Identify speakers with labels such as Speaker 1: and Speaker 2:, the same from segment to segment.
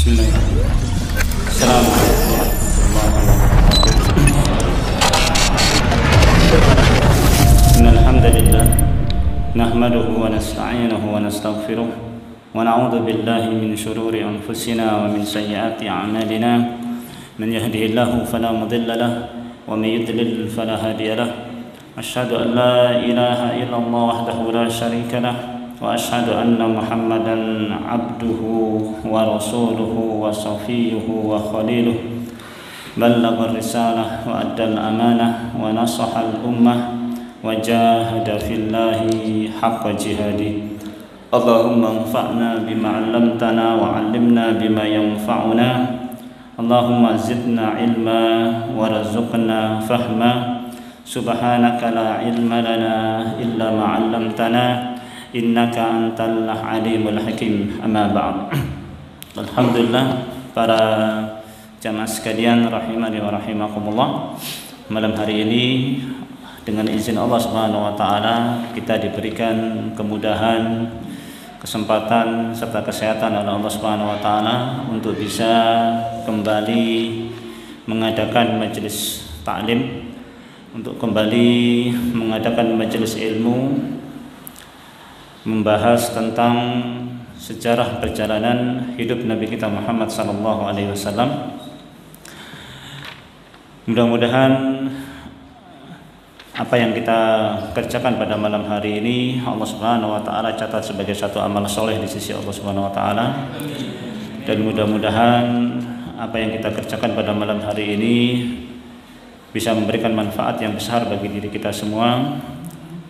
Speaker 1: Bismillahirrahmanirrahim. Assalamualaikum warahmatullahi wabarakatuh. Innal hamdalillah nahmaduhu wa nasta'inuhu wa nastaghfiruh wa na'udzu billahi min shururi anfusina wa min sayyiati a'malina. Man yahdihillahu fala mudilla lahu wa man yudlil fala hadiya lahu. Asyhadu an la ilaha illallah wahdahu la syarika lahu wa asyhadu anna Muhammadan abduhu wa rasuluhu wa safiyuhu wa khaliluhu. Ballagha risalah wa addal amanah wa nasaha al-ummah wa jahada fillahi haqqa jihadi. Allahumma anfa'na bima 'allamtana wa 'allimna bima yanfa'una. Allahumma zidna ilma warzuqna fahma. Subhanaka la ilma lana illa ma 'allamtana innaka antal alimul hakim. Amma ba'd. Alhamdulillah, para jamaah sekalian rahimani wa rahimakumullah, malam hari ini dengan izin Allah Subhanahu wa taala kita diberikan kemudahan, kesempatan serta kesehatan oleh Allah Subhanahu wa taala untuk bisa kembali mengadakan majelis taklim, untuk kembali mengadakan majelis ilmu, membahas tentang sejarah perjalanan hidup Nabi kita Muhammad sallallahu alaihi wasallam. Mudah-mudahan apa yang kita kerjakan pada malam hari ini Allah Subhanahu wa taala catat sebagai satu amal soleh di sisi Allah Subhanahu wa taala. Dan mudah-mudahan apa yang kita kerjakan pada malam hari ini bisa memberikan manfaat yang besar bagi diri kita semua,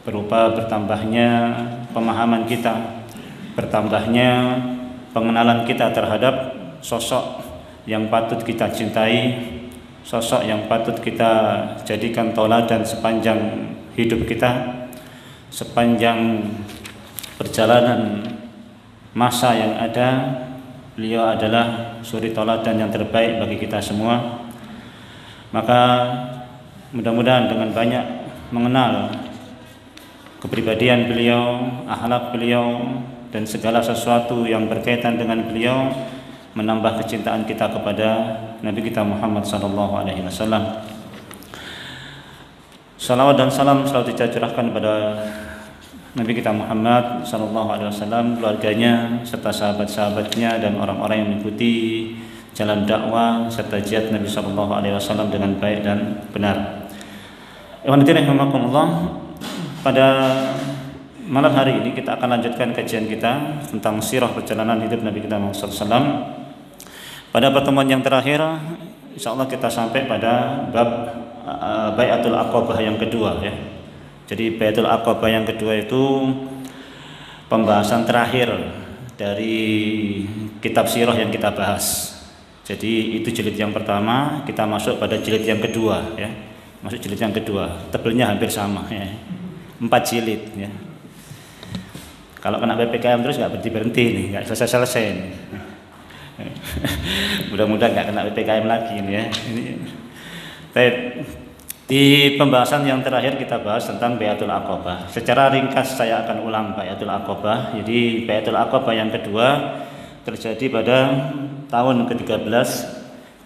Speaker 1: berupa bertambahnya pemahaman kita, bertambahnya pengenalan kita terhadap sosok yang patut kita cintai, sosok yang patut kita jadikan tauladan sepanjang hidup kita, sepanjang perjalanan masa yang ada. Beliau adalah suri tauladan yang terbaik bagi kita semua. Maka mudah-mudahan dengan banyak mengenal kepribadian beliau, akhlak beliau, dan segala sesuatu yang berkaitan dengan beliau menambah kecintaan kita kepada Nabi kita Muhammad sallallahu alaihi wasallam. Salawat dan salam selalu dicurahkan kepada Nabi kita Muhammad sallallahu alaihi wasallam, keluarganya serta sahabat-sahabatnya dan orang-orang yang mengikuti jalan dakwah serta jihad Nabi sallallahu alaihi wasallam dengan baik dan benar. Pada malam hari ini kita akan lanjutkan kajian kita tentang sirah perjalanan hidup Nabi kita Muhammad SAW. Pada pertemuan yang terakhir, insya Allah kita sampai pada bab Bai'atul Aqabah yang kedua, ya. Jadi Bai'atul Aqabah yang kedua itu pembahasan terakhir dari kitab sirah yang kita bahas. Jadi itu jilid yang pertama, kita masuk pada jilid yang kedua, ya. Masuk jilid yang kedua, tebelnya hampir sama, ya. 4 jilid, ya. Kalau kena PPKM terus nggak berhenti nih, nggak selesai nih. Mudah-mudahan nggak kena PPKM lagi nih, ya. Di pembahasan yang terakhir kita bahas tentang Bai'atul Aqabah. Secara ringkas saya akan ulang Bai'atul Aqabah. Jadi Bai'atul Aqabah yang kedua terjadi pada tahun ke-13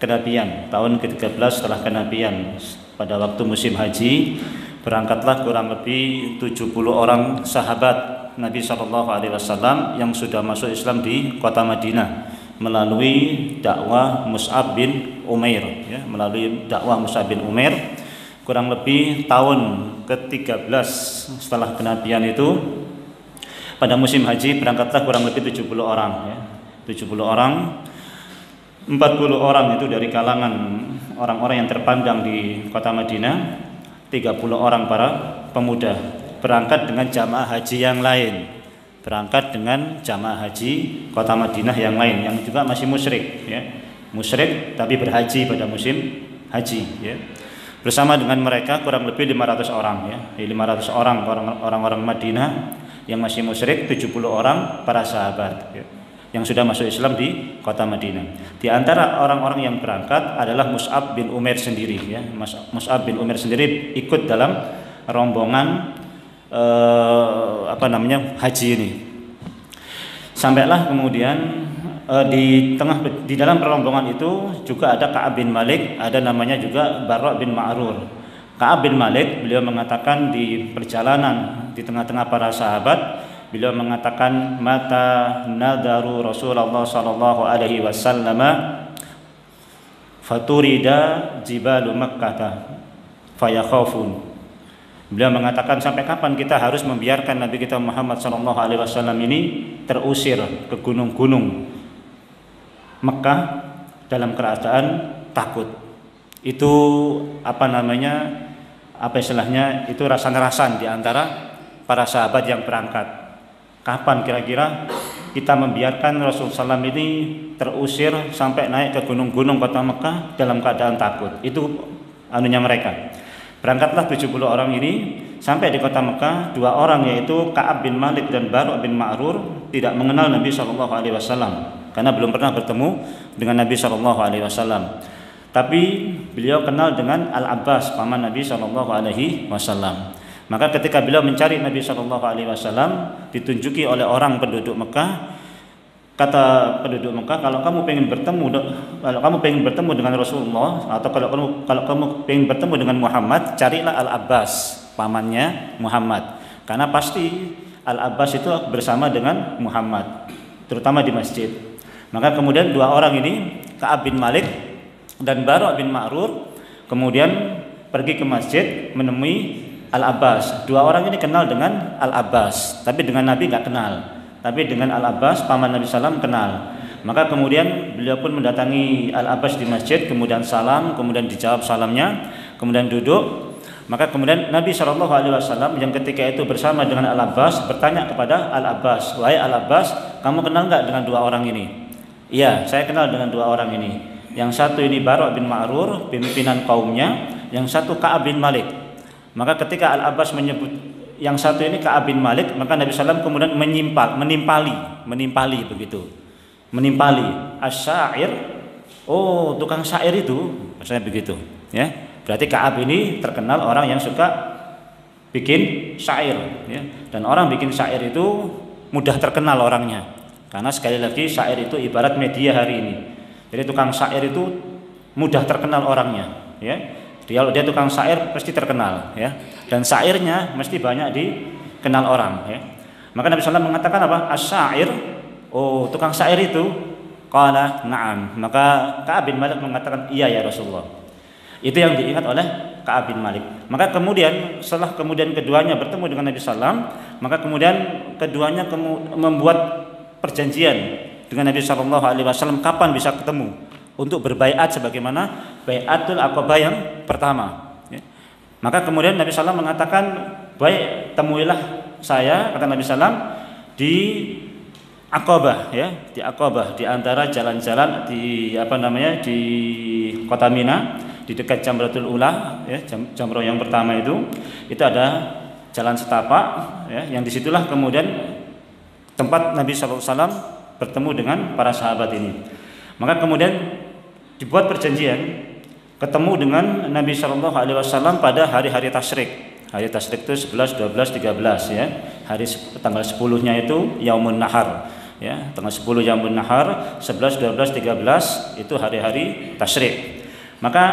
Speaker 1: kenabian, tahun ke-13 setelah kenabian. Pada waktu musim haji berangkatlah kurang lebih 70 orang sahabat Nabi SAW yang sudah masuk Islam di kota Madinah melalui dakwah Mus'ab bin Umair, ya, melalui dakwah Mus'ab bin Umair. Kurang lebih tahun ke-13 setelah kenabian itu pada musim haji berangkatlah kurang lebih 70 orang, ya. 70 orang, 40 orang itu dari kalangan orang-orang yang terpandang di kota Madinah, 30 orang para pemuda berangkat dengan jamaah haji yang lain, berangkat dengan jamaah haji kota Madinah yang lain yang juga masih musyrik, ya. Musyrik tapi berhaji pada musim haji, ya. Bersama dengan mereka kurang lebih 500 orang, ya. 500 orang orang-orang Madinah yang masih musyrik, 70 orang para sahabat, ya, yang sudah masuk Islam di kota Madinah. Di antara orang-orang yang berangkat adalah Mus'ab bin Umair sendiri, ya. Mus'ab bin Umair sendiri ikut dalam rombongan haji ini. Sampailah kemudian di dalam rombongan itu juga ada Ka'ab bin Malik, ada namanya juga Barra bin Ma'rur. Ka'ab bin Malik, beliau mengatakan di perjalanan di tengah-tengah para sahabat, beliau mengatakan mata nadaru Rasulullah sallallahu alaihi wasallam faturida jibalu Makkah fayakhafun. Beliau mengatakan sampai kapan kita harus membiarkan Nabi kita Muhammad sallallahu alaihi wasallam ini terusir ke gunung-gunung Mekah dalam keadaan takut. Itu apa istilahnya, itu rasan-rasan di antara para sahabat yang berangkat. Kapan kira-kira kita membiarkan Rasulullah SAW ini terusir sampai naik ke gunung-gunung kota Mekah dalam keadaan takut? Itu anunya mereka. Berangkatlah 70 orang ini sampai di kota Mekah. 2 orang yaitu Ka'ab bin Malik dan Barra bin Ma'rur tidak mengenal Nabi SAW karena belum pernah bertemu dengan Nabi SAW. Tapi beliau kenal dengan Al-Abbas, paman Nabi SAW. Maka ketika beliau mencari Nabi SAW, ditunjuki oleh orang penduduk Mekah. Kata penduduk Mekah, kalau kamu pengen bertemu dengan Rasulullah, atau kalau kamu pengen bertemu dengan Muhammad, carilah Al-Abbas, pamannya Muhammad. Karena pasti Al-Abbas itu bersama dengan Muhammad, terutama di masjid. Maka kemudian 2 orang ini, Ka'ab bin Malik dan Barra bin Ma'rur, kemudian pergi ke masjid menemui Al-Abbas. 2 orang ini kenal dengan Al-Abbas, tapi dengan Nabi nggak kenal. Tapi dengan Al-Abbas, paman Nabi SAW, kenal. Maka kemudian beliau pun mendatangi Al-Abbas di masjid, kemudian salam, kemudian dijawab salamnya, kemudian duduk. Maka kemudian Nabi SAW yang ketika itu bersama dengan Al-Abbas bertanya kepada Al-Abbas, wahai Al-Abbas, kamu kenal nggak dengan 2 orang ini? Iya, saya kenal dengan 2 orang ini. Yang satu ini Barra bin Ma'rur, pimpinan kaumnya. Yang satu Ka'ab bin Malik. Maka ketika Al-Abbas menyebut yang satu ini Ka'ab bin Malik, maka Nabi SAW kemudian menimpali begitu. Menimpali as-syair. Oh, tukang syair itu, maksudnya begitu, ya. Berarti Ka'ab ini terkenal orang yang suka bikin syair, ya. Dan orang bikin syair itu mudah terkenal orangnya. Karena sekali lagi syair itu ibarat media hari ini. Jadi tukang syair itu mudah terkenal orangnya, ya. Kalau dia tukang syair pasti terkenal, ya. Dan syairnya mesti banyak dikenal orang, ya. Maka Nabi SAW mengatakan apa? As-syair. Oh, tukang syair itu. Qala na'am. Maka Ka'ab bin Malik mengatakan, iya ya Rasulullah. Itu yang diingat oleh Ka'ab bin Malik. Maka kemudian setelah keduanya bertemu dengan Nabi SAW, maka kemudian keduanya membuat perjanjian dengan Nabi SAW kapan bisa ketemu untuk berbaiat sebagaimana baiatul Aqabah yang pertama, ya. Maka kemudian Nabi SAW mengatakan, baik, temuilah saya, kata Nabi SAW, di Aqabah, ya, di Aqabah, di antara jalan-jalan di di kota Mina, di dekat Jamratul Ula, ya, jamrah yang pertama itu ada jalan setapak, ya, yang disitulah kemudian tempat Nabi SAW bertemu dengan para sahabat ini. Maka kemudian dibuat perjanjian ketemu dengan Nabi SAW pada hari-hari tasyrik. Hari tasyrik itu 11, 12, 13, ya. Hari tanggal 10-nya itu Yaumun Nahar, ya. Tanggal 10 Yaumun Nahar, 11, 12, 13 itu hari-hari tasyrik. Maka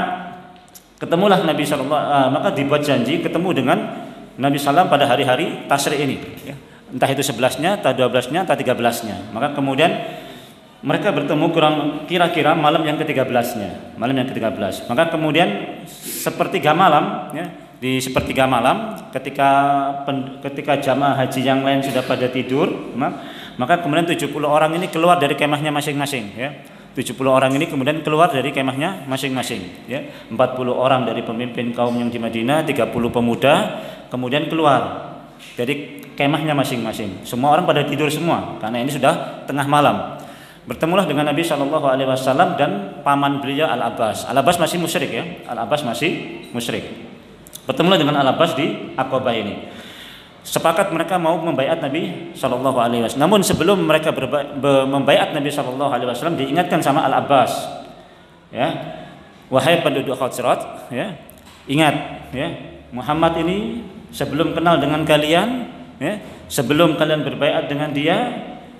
Speaker 1: ketemulah Nabi maka dibuat janji ketemu dengan Nabi SAW pada hari-hari tasyrik ini, ya. Entah itu 11-nya, entah 12-nya, entah 13-nya. Maka kemudian mereka bertemu kira-kira malam yang ke-13-nya, malam yang ke-13. Maka kemudian sepertiga malam, ya, di sepertiga malam ketika jamaah haji yang lain sudah pada tidur, maka kemudian 70 orang ini keluar dari kemahnya masing-masing, ya. 70 orang ini kemudian keluar dari kemahnya masing-masing, ya. 40 orang dari pemimpin kaum yang di Madinah, 30 pemuda kemudian keluar dari kemahnya masing-masing. Semua orang pada tidur semua karena ini sudah tengah malam. Bertemulah dengan Nabi SAW dan paman beliau Al-Abbas. Al-Abbas masih musyrik, ya. Al-Abbas masih musyrik. Bertemulah dengan Al-Abbas di Aqabah ini. Sepakat mereka mau membaiat Nabi SAW. Namun sebelum mereka membaiat Nabi SAW, diingatkan sama Al-Abbas, ya, wahai penduduk Khazraj, ya, ingat, ya, Muhammad ini sebelum kenal dengan kalian, ya, sebelum kalian berbaiat dengan dia,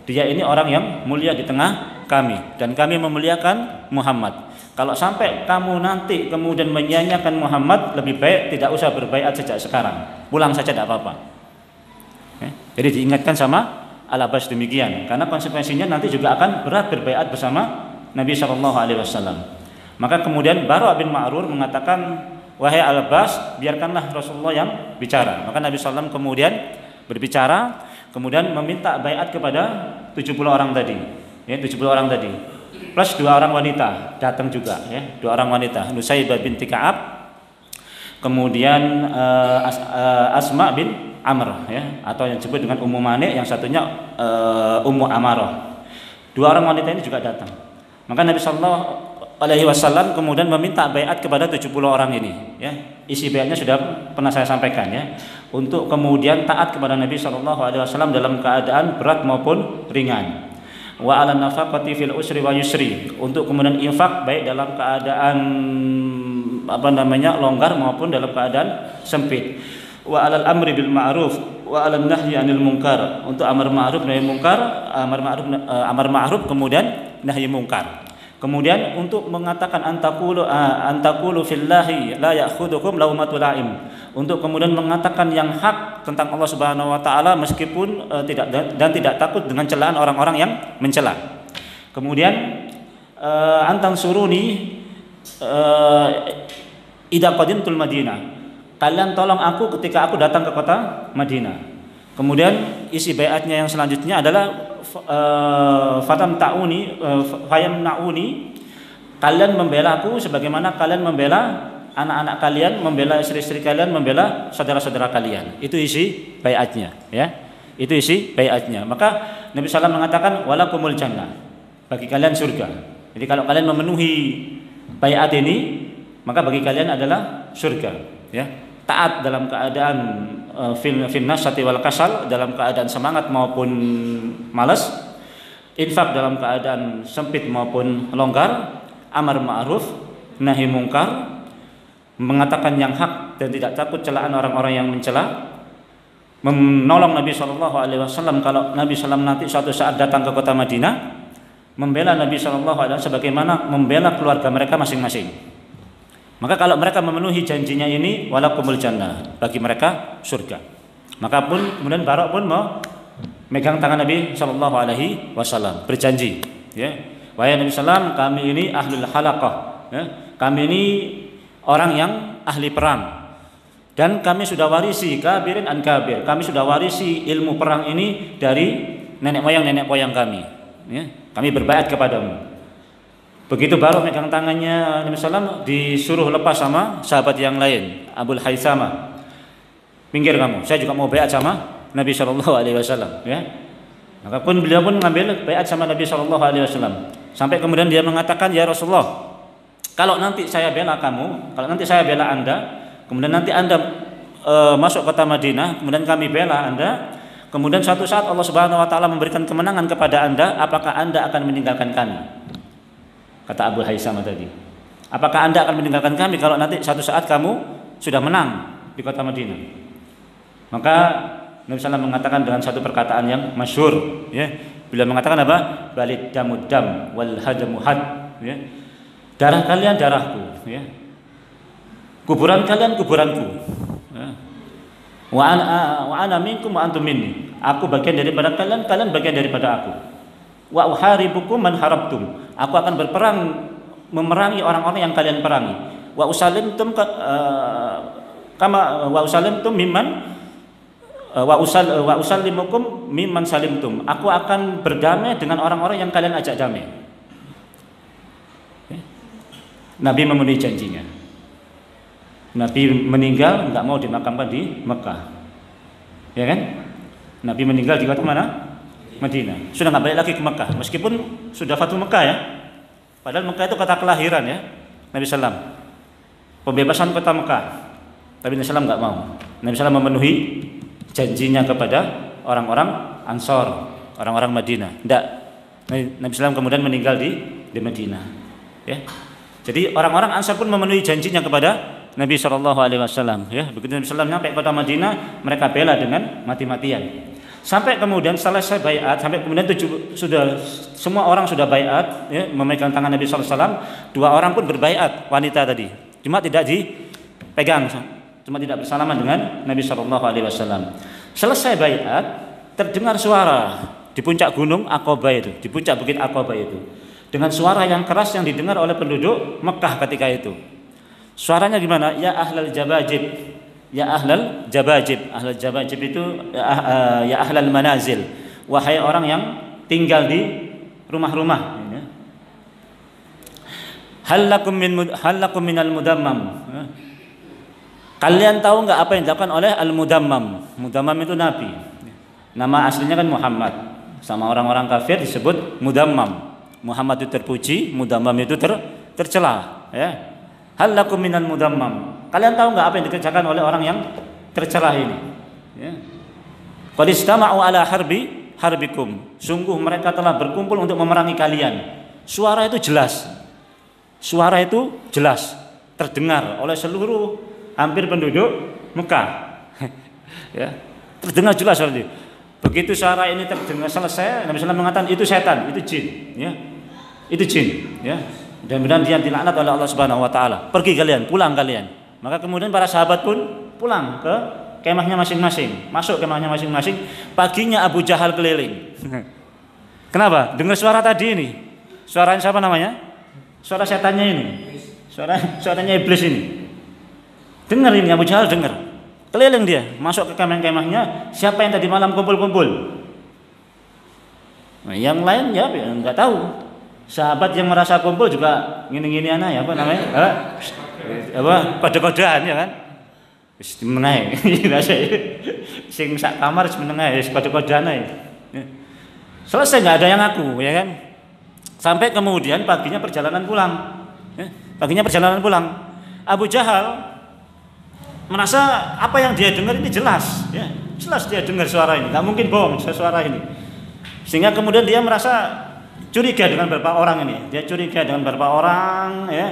Speaker 1: Dia ini orang yang mulia di tengah kami dan kami memuliakan Muhammad. Kalau sampai kamu nanti kemudian menyanyiakan Muhammad, lebih baik tidak usah berbaiat sejak sekarang. Pulang saja tidak apa-apa. Jadi diingatkan sama Al-Abbas demikian, karena konsekuensinya nanti juga akan berat berbaiat bersama Nabi Shallallahu Alaihi Wasallam. Maka kemudian Bara' bin Ma'rur mengatakan, wahai Al-Abbas, biarkanlah Rasulullah yang bicara. Maka Nabi SAW kemudian berbicara, kemudian meminta baiat kepada 70 orang tadi, ya, 70 orang tadi, plus 2 orang wanita datang juga, ya, 2 orang wanita, Nusaybah binti Ka'ab, kemudian Asma bin Amr, ya, atau yang disebut dengan Ummu Mani', yang satunya Ummu Amarah. 2 orang wanita ini juga datang. Maka Nabi Sallallahu Alaihi Wasallam kemudian meminta baiat kepada 70 orang ini, ya. Isi baiatnya sudah pernah saya sampaikan, ya, untuk kemudian taat kepada Nabi Sallallahu Alaihi Wasallam dalam keadaan berat maupun ringan. Wa 'alan nafaqati fil usri wa yusri, untuk kemudian infak baik dalam keadaan longgar maupun dalam keadaan sempit. Wa 'alal amri bil ma'ruf wa 'alan nahyi 'anil munkar, untuk amar ma'ruf nahi munkar, amar ma'ruf kemudian nahyi munkar. Kemudian untuk mengatakan antakulu fillahi la ya'khudukum laumatul la'im, untuk kemudian mengatakan yang hak tentang Allah Subhanahu wa taala meskipun tidak takut dengan celaan orang-orang yang mencela. Kemudian antang suruni idza qadimtul Madinah, kalian tolong aku ketika aku datang ke kota Madinah. Kemudian isi baiatnya yang selanjutnya adalah fatam ta'uni fayam na'uni, kalian membela aku sebagaimana kalian membela anak-anak kalian, membela istri-istri kalian, membela saudara-saudara kalian. Itu isi baiatnya, ya. Itu isi baiatnya. Maka Nabi SAW mengatakan walakumul jannah, bagi kalian surga. Jadi kalau kalian memenuhi baiat ini, maka bagi kalian adalah surga, ya. Taat dalam keadaan fin nasati wal kasal, dalam keadaan semangat maupun malas, infak dalam keadaan sempit maupun longgar, amar ma'ruf nahi mungkar, mengatakan yang hak dan tidak takut celaan orang-orang yang mencela, menolong Nabi Shallallahu Alaihi Wasallam kalau Nabi SAW nanti suatu saat datang ke kota Madinah, membela Nabi Shallallahu Alaihi Wasallam sebagaimana membela keluarga mereka masing-masing. Maka kalau mereka memenuhi janjinya ini, walakumul jannah, bagi mereka surga. Maka pun kemudian Bara' pun mau megang tangan Nabi Shallallahu Alaihi Wasallam, berjanji, ya, wahai Nabi SAW, kami ini ahlul halaqah, ya, kami ini orang yang ahli perang, dan kami sudah warisi kabirin an kabir, kami sudah warisi ilmu perang ini dari nenek moyang kami, ya, kami berbaiat kepadamu. Begitu Bara' megang tangannya Nabi SAW, disuruh lepas sama sahabat yang lain, Abul Haythama, pinggir kamu, saya juga mau baiat sama Nabi Shallallahu Alaihi Wasallam, ya. Maka pun beliau pun mengambil baiat sama Nabi Shallallahu Alaihi Wasallam, sampai kemudian dia mengatakan, ya Rasulullah, kalau nanti saya bela kamu, kalau nanti saya bela anda, kemudian nanti anda masuk kota Madinah, kemudian kami bela anda, kemudian suatu saat Allah Subhanahu Wa Taala memberikan kemenangan kepada anda, apakah anda akan meninggalkan kami? Kata Abu Haythama tadi, apakah anda akan meninggalkan kami kalau nanti suatu saat kamu sudah menang di kota Madinah? Maka Nabi SAW mengatakan dengan satu perkataan yang masyhur, ya, beliau mengatakan apa? Balid damud dam wal hadamu had, ya. Darah kalian darahku, ya. Kuburan kalian kuburanku, ya. Wa ana minkum wa antum minni, aku bagian daripada kalian, kalian bagian daripada aku. Wa uharibukum man harabtum, aku akan berperang memerangi orang-orang yang kalian perangi. Wa usalimtum kama wa usalimtum mimman wa usallimukum mimman salimtum, aku akan berdamai dengan orang-orang yang kalian ajak damai. Nabi memenuhi janjinya. Nabi meninggal enggak mau dimakamkan di Mekah, ya kan? Nabi meninggal di kota mana? Madinah. Sudah nggak balik lagi ke Mekah, meskipun sudah Fatu Mekah, ya. Padahal Mekah itu kota kelahiran, ya, Nabi SAW. Pembebasan kota Mekah, tapi Nabi SAW nggak mau. Nabi SAW memenuhi janjinya kepada orang-orang Ansor, orang-orang Madinah. Tidak. Nabi SAW kemudian meninggal di Madinah, ya. Jadi orang-orang Ansor pun memenuhi janjinya kepada Nabi SAW, ya. Begitu Nabi SAW sampai kota Madinah, mereka bela dengan mati-matian. Sampai kemudian selesai baiat, sampai kemudian sudah semua orang sudah baiat, ya, memegang tangan Nabi sallallahu alaihi wasallam. 2 orang pun berbaiat, wanita tadi. Cuma tidak dipegang, cuma tidak bersalaman dengan Nabi sallallahu alaihi wasallam. Selesai baiat, terdengar suara di puncak gunung Aqabah itu, di puncak bukit Aqabah itu. Dengan suara yang keras yang didengar oleh penduduk Mekah ketika itu. Suaranya gimana? Ya ahlal jabajib, ya ahlal jabajib. Ahlal jabajib itu ya ahlal manazil. Wahai orang yang tinggal di rumah-rumah. Hal lakum minal mudammam. Kalian tahu nggak apa yang dilakukan oleh al-mudammam? Mudammam itu nabi. Nama aslinya kan Muhammad. Sama orang-orang kafir disebut mudammam. Muhammad itu terpuji, mudammam itu tercela, ya. Hal lakum minal mudammam. Kalian tahu nggak apa yang dikerjakan oleh orang yang tercela ini? Ya. Qad istama'u ala harbikum. Sungguh mereka telah berkumpul untuk memerangi kalian. Suara itu jelas. Suara itu jelas terdengar oleh seluruh hampir penduduk Mekah. Ya. Terdengar jelas seperti itu. Begitu suara ini terdengar selesai, Nabi SAW mengatakan itu setan, itu jin, ya. Itu jin, ya. Dan benar dia dilaknat oleh Allah Subhanahu wa taala. Pergi kalian, pulang kalian. Maka kemudian para sahabat pun pulang ke kemahnya masing-masing, masuk kemahnya masing-masing. Paginya Abu Jahal keliling. Kenapa? Dengar suara tadi ini. Suaranya siapa namanya? Suara setannya ini. Suaranya iblis ini. Dengar ini, Abu Jahal dengar. Keliling dia, masuk ke kemah-kemahnya. Siapa yang tadi malam kumpul-kumpul? Nah, yang lain ya nggak tahu. Sahabat yang merasa kumpul juga gini-gini anak ya, apa namanya? Apa kode-kodean ya kan? Wis menengae. Sing sak kamar wis menengae, wis kode-kodean ae. Selesai nggak ada yang ngaku, ya kan? Sampai kemudian paginya perjalanan pulang. Paginya perjalanan pulang. Abu Jahal merasa apa yang dia dengar ini jelas, ya, jelas dia dengar suara ini, nggak mungkin bohong suara ini. Sehingga kemudian dia merasa curiga dengan beberapa orang ini, dia curiga dengan beberapa orang, ya.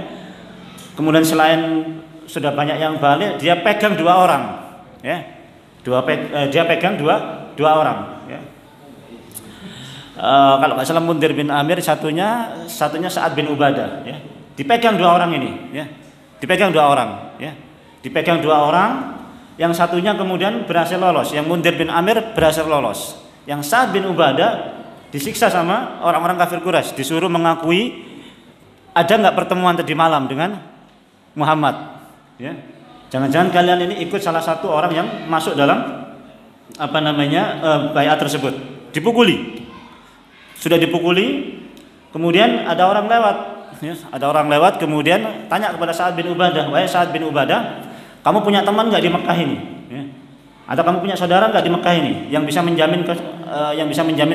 Speaker 1: Kemudian selain sudah banyak yang balik, dia pegang 2 orang, ya, dia pegang dua orang, ya. Kalau nggak salah Mundir bin Amir, satunya Sa'ad bin Ubadah, ya. Dipegang 2 orang ini, ya, dipegang 2 orang, ya. Dipegang 2 orang, yang satunya kemudian berhasil lolos, yang Mundir bin Amir berhasil lolos, yang Sa'ad bin Ubadah disiksa sama orang-orang kafir Quraisy, disuruh mengakui ada nggak pertemuan tadi malam dengan Muhammad, ya. Jangan-jangan kalian ini ikut salah satu orang yang masuk dalam apa namanya baiat tersebut. Dipukuli, sudah dipukuli, kemudian ada orang lewat, ya, ada orang lewat kemudian tanya kepada Sa'ad bin Ubadah, wahai Sa'ad bin Ubadah, kamu punya teman nggak di Mekah ini? Ya. Atau kamu punya saudara nggak di Mekah ini yang bisa menjamin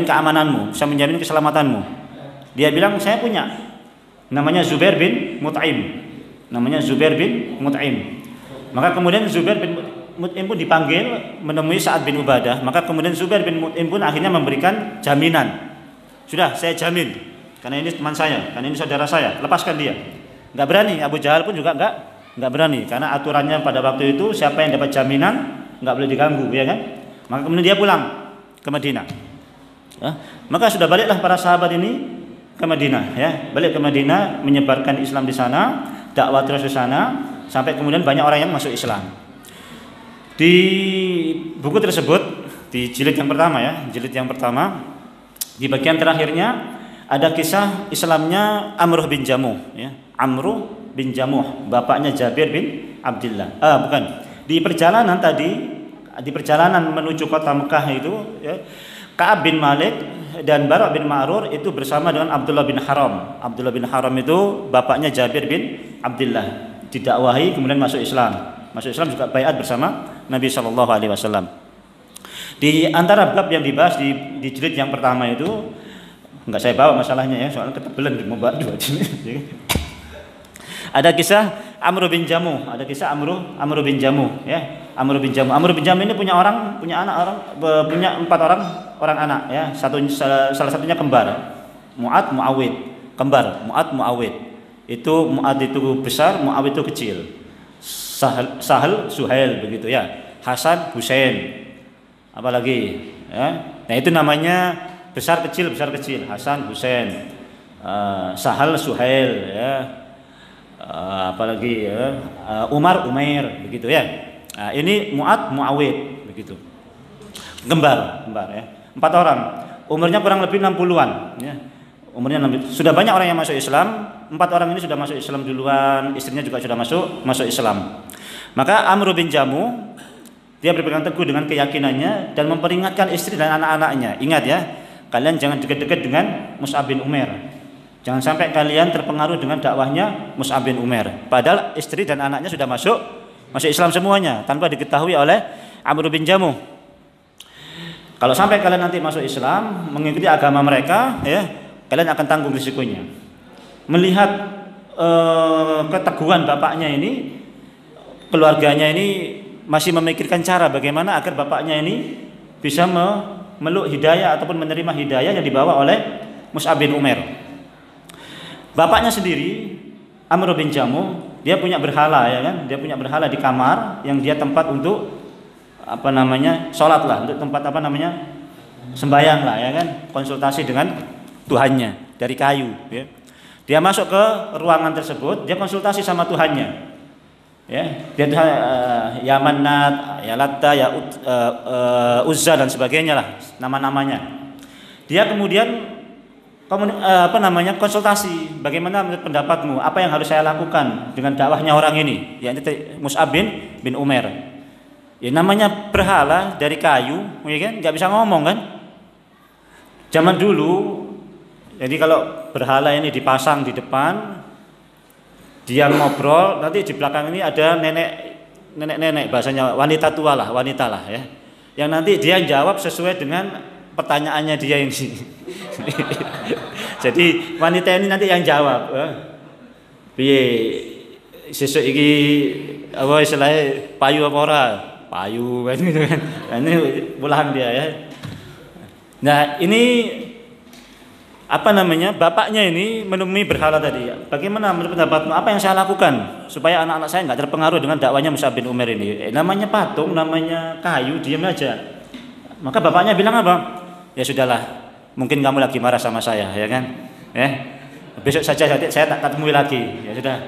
Speaker 1: keamananmu, bisa menjamin keselamatanmu? Dia bilang saya punya. Namanya Zubair bin Mut'im. Namanya Zubair bin Mut'im. Maka kemudian Zubair bin Mut'im pun dipanggil menemui Sa'ad bin Ubadah. Maka kemudian Zubair bin Mut'im pun akhirnya memberikan jaminan. Sudah, saya jamin. Karena ini teman saya, karena ini saudara saya, lepaskan dia. Nggak berani. Abu Jahal pun juga nggak berani, karena aturannya pada waktu itu siapa yang dapat jaminan nggak boleh diganggu, ya kan? Maka kemudian dia pulang ke Madinah. Ya, maka sudah baliklah para sahabat ini ke Madinah, ya, balik ke Madinah menyebarkan Islam di sana, dakwah terus di sana, sampai kemudian banyak orang yang masuk Islam. Di buku tersebut, di jilid yang pertama, ya, jilid yang pertama, di bagian terakhirnya ada kisah Islamnya Amr bin Jamuh, ya, Amr bin Jamuh, bapaknya Jabir bin Abdullah. Bukan. Di perjalanan menuju kota Mekah itu, ya, Ka'ab bin Malik dan Bara' bin Ma'rur itu bersama dengan Abdullah bin Haram. Abdullah bin Haram itu bapaknya Jabir bin Abdullah. Didakwahi kemudian masuk Islam. Masuk Islam juga baiat bersama Nabi sallallahu alaihi wasallam. Di antara bab yang dibahas di jilid yang pertama itu, enggak saya bawa masalahnya, ya, soalnya ketebelan mau bawa 2 jilid. Ada kisah Amr bin Jamuh, ada kisah Amr bin Jamuh, ya. Amr bin Jamuh ini punya 4 orang anak, ya. Salah satunya kembar. Mu'awid, kembar Mu'awid. Itu Mu'ad itu besar, Mu'awid itu kecil. Sahal, Suhail begitu, ya. Hasan, Husain. Apalagi Ya. Nah itu namanya besar kecil, Hasan, Husain, Sahal, Suhail, ya. Apalagi ya, Umar, Umair, begitu ya. Nah, ini Mu'ad, Muawid, begitu. Kembar ya. 4 orang. Umurnya kurang lebih 60-an, ya. Umurnya 60. Sudah banyak orang yang masuk Islam. 4 orang ini sudah masuk Islam duluan, istrinya juga sudah masuk Islam. Maka Amr bin Jamuh dia berpegang teguh dengan keyakinannya dan memperingatkan istri dan anak-anaknya. Ingat ya, kalian jangan dekat-dekat dengan Mus'ab bin Umair. Jangan sampai kalian terpengaruh dengan dakwahnya Mus'ab bin Umair. Padahal istri dan anaknya sudah masuk Islam semuanya tanpa diketahui oleh Amr bin Jamuh. Kalau sampai kalian nanti masuk Islam, mengikuti agama mereka, ya, kalian akan tanggung risikonya. Melihat keteguhan bapaknya ini, keluarganya ini masih memikirkan cara bagaimana agar bapaknya ini bisa memeluk hidayah ataupun menerima hidayah yang dibawa oleh Mus'ab bin Umair. Bapaknya sendiri, Amr bin Jamuh, dia punya berhala, ya kan? Dia punya berhala di kamar yang dia tempat untuk sholat lah, untuk tempat sembahyang lah, ya kan? Konsultasi dengan Tuhannya dari kayu. Ya. Dia masuk ke ruangan tersebut, dia konsultasi sama Tuhannya. Ya, dia ya Manat, ya Latta, ya Uzza dan sebagainya lah nama-namanya. Dia kemudian konsultasi, bagaimana menurut pendapatmu, apa yang harus saya lakukan dengan dakwahnya orang ini, yaitu Mus'ab bin Umair. Ya namanya berhala dari kayu, ya kan, nggak bisa ngomong kan. Zaman dulu, jadi kalau berhala ini dipasang di depan, dia ngobrol, nanti di belakang ini ada nenek, bahasanya wanita lah ya. Yang nanti dia jawab sesuai dengan pertanyaannya dia ini. Jadi wanita ini nanti yang jawab. Piye sesuk iki apa istilahnya payu apa ora? Payu kan gitu kan. Ini pulang dia ya. Nah, ini bapaknya ini menemui berhala tadi. Bagaimana menurut pendapatmu, apa yang saya lakukan supaya anak-anak saya nggak terpengaruh dengan dakwanya Mus'ab bin Umair ini? Namanya patung, namanya kayu, diam aja. Maka bapaknya bilang apa? Ya sudahlah, mungkin kamu lagi marah sama saya, ya kan? Besok saja saya tak temui lagi. Ya sudah,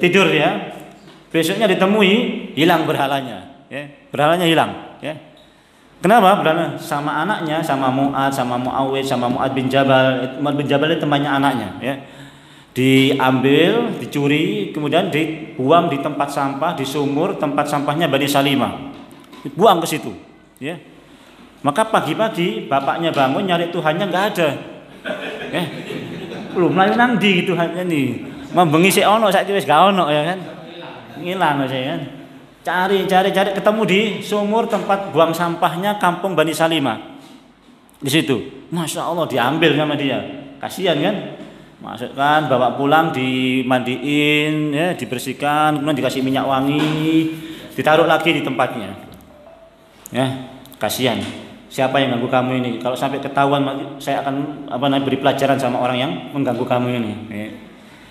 Speaker 1: tidur ya. Besoknya ditemui, hilang berhalanya. Ya, berhalanya hilang. Ya. Kenapa? Berhala sama anaknya, sama Mu'ad, sama Mu'awid, sama Mu'ad bin Jabal. Mu'ad bin Jabal itu temannya anaknya. Ya. Diambil, dicuri, kemudian dibuang di tempat sampah, di sumur tempat sampahnya Bani Salimah. Buang ke situ. Ya. Maka pagi-pagi bapaknya bangun nyari Tuhannya nggak ada. Belum mlayu nang ndi Tuhannya nih. Membengi sik ono saiki wis gak ono ya kan. Ngilang saya kan. Cari ketemu di sumur tempat buang sampahnya kampung Bani Salimah. Di situ. Masya Allah diambil sama dia. Kasihan kan? Masukkan, bawa pulang, dimandiin, ya, dibersihkan, kemudian dikasih minyak wangi, ditaruh lagi di tempatnya. Ya, kasihan. Siapa yang ganggu kamu ini? Kalau sampai ketahuan, saya akan beri pelajaran sama orang yang mengganggu kamu ini. Ya.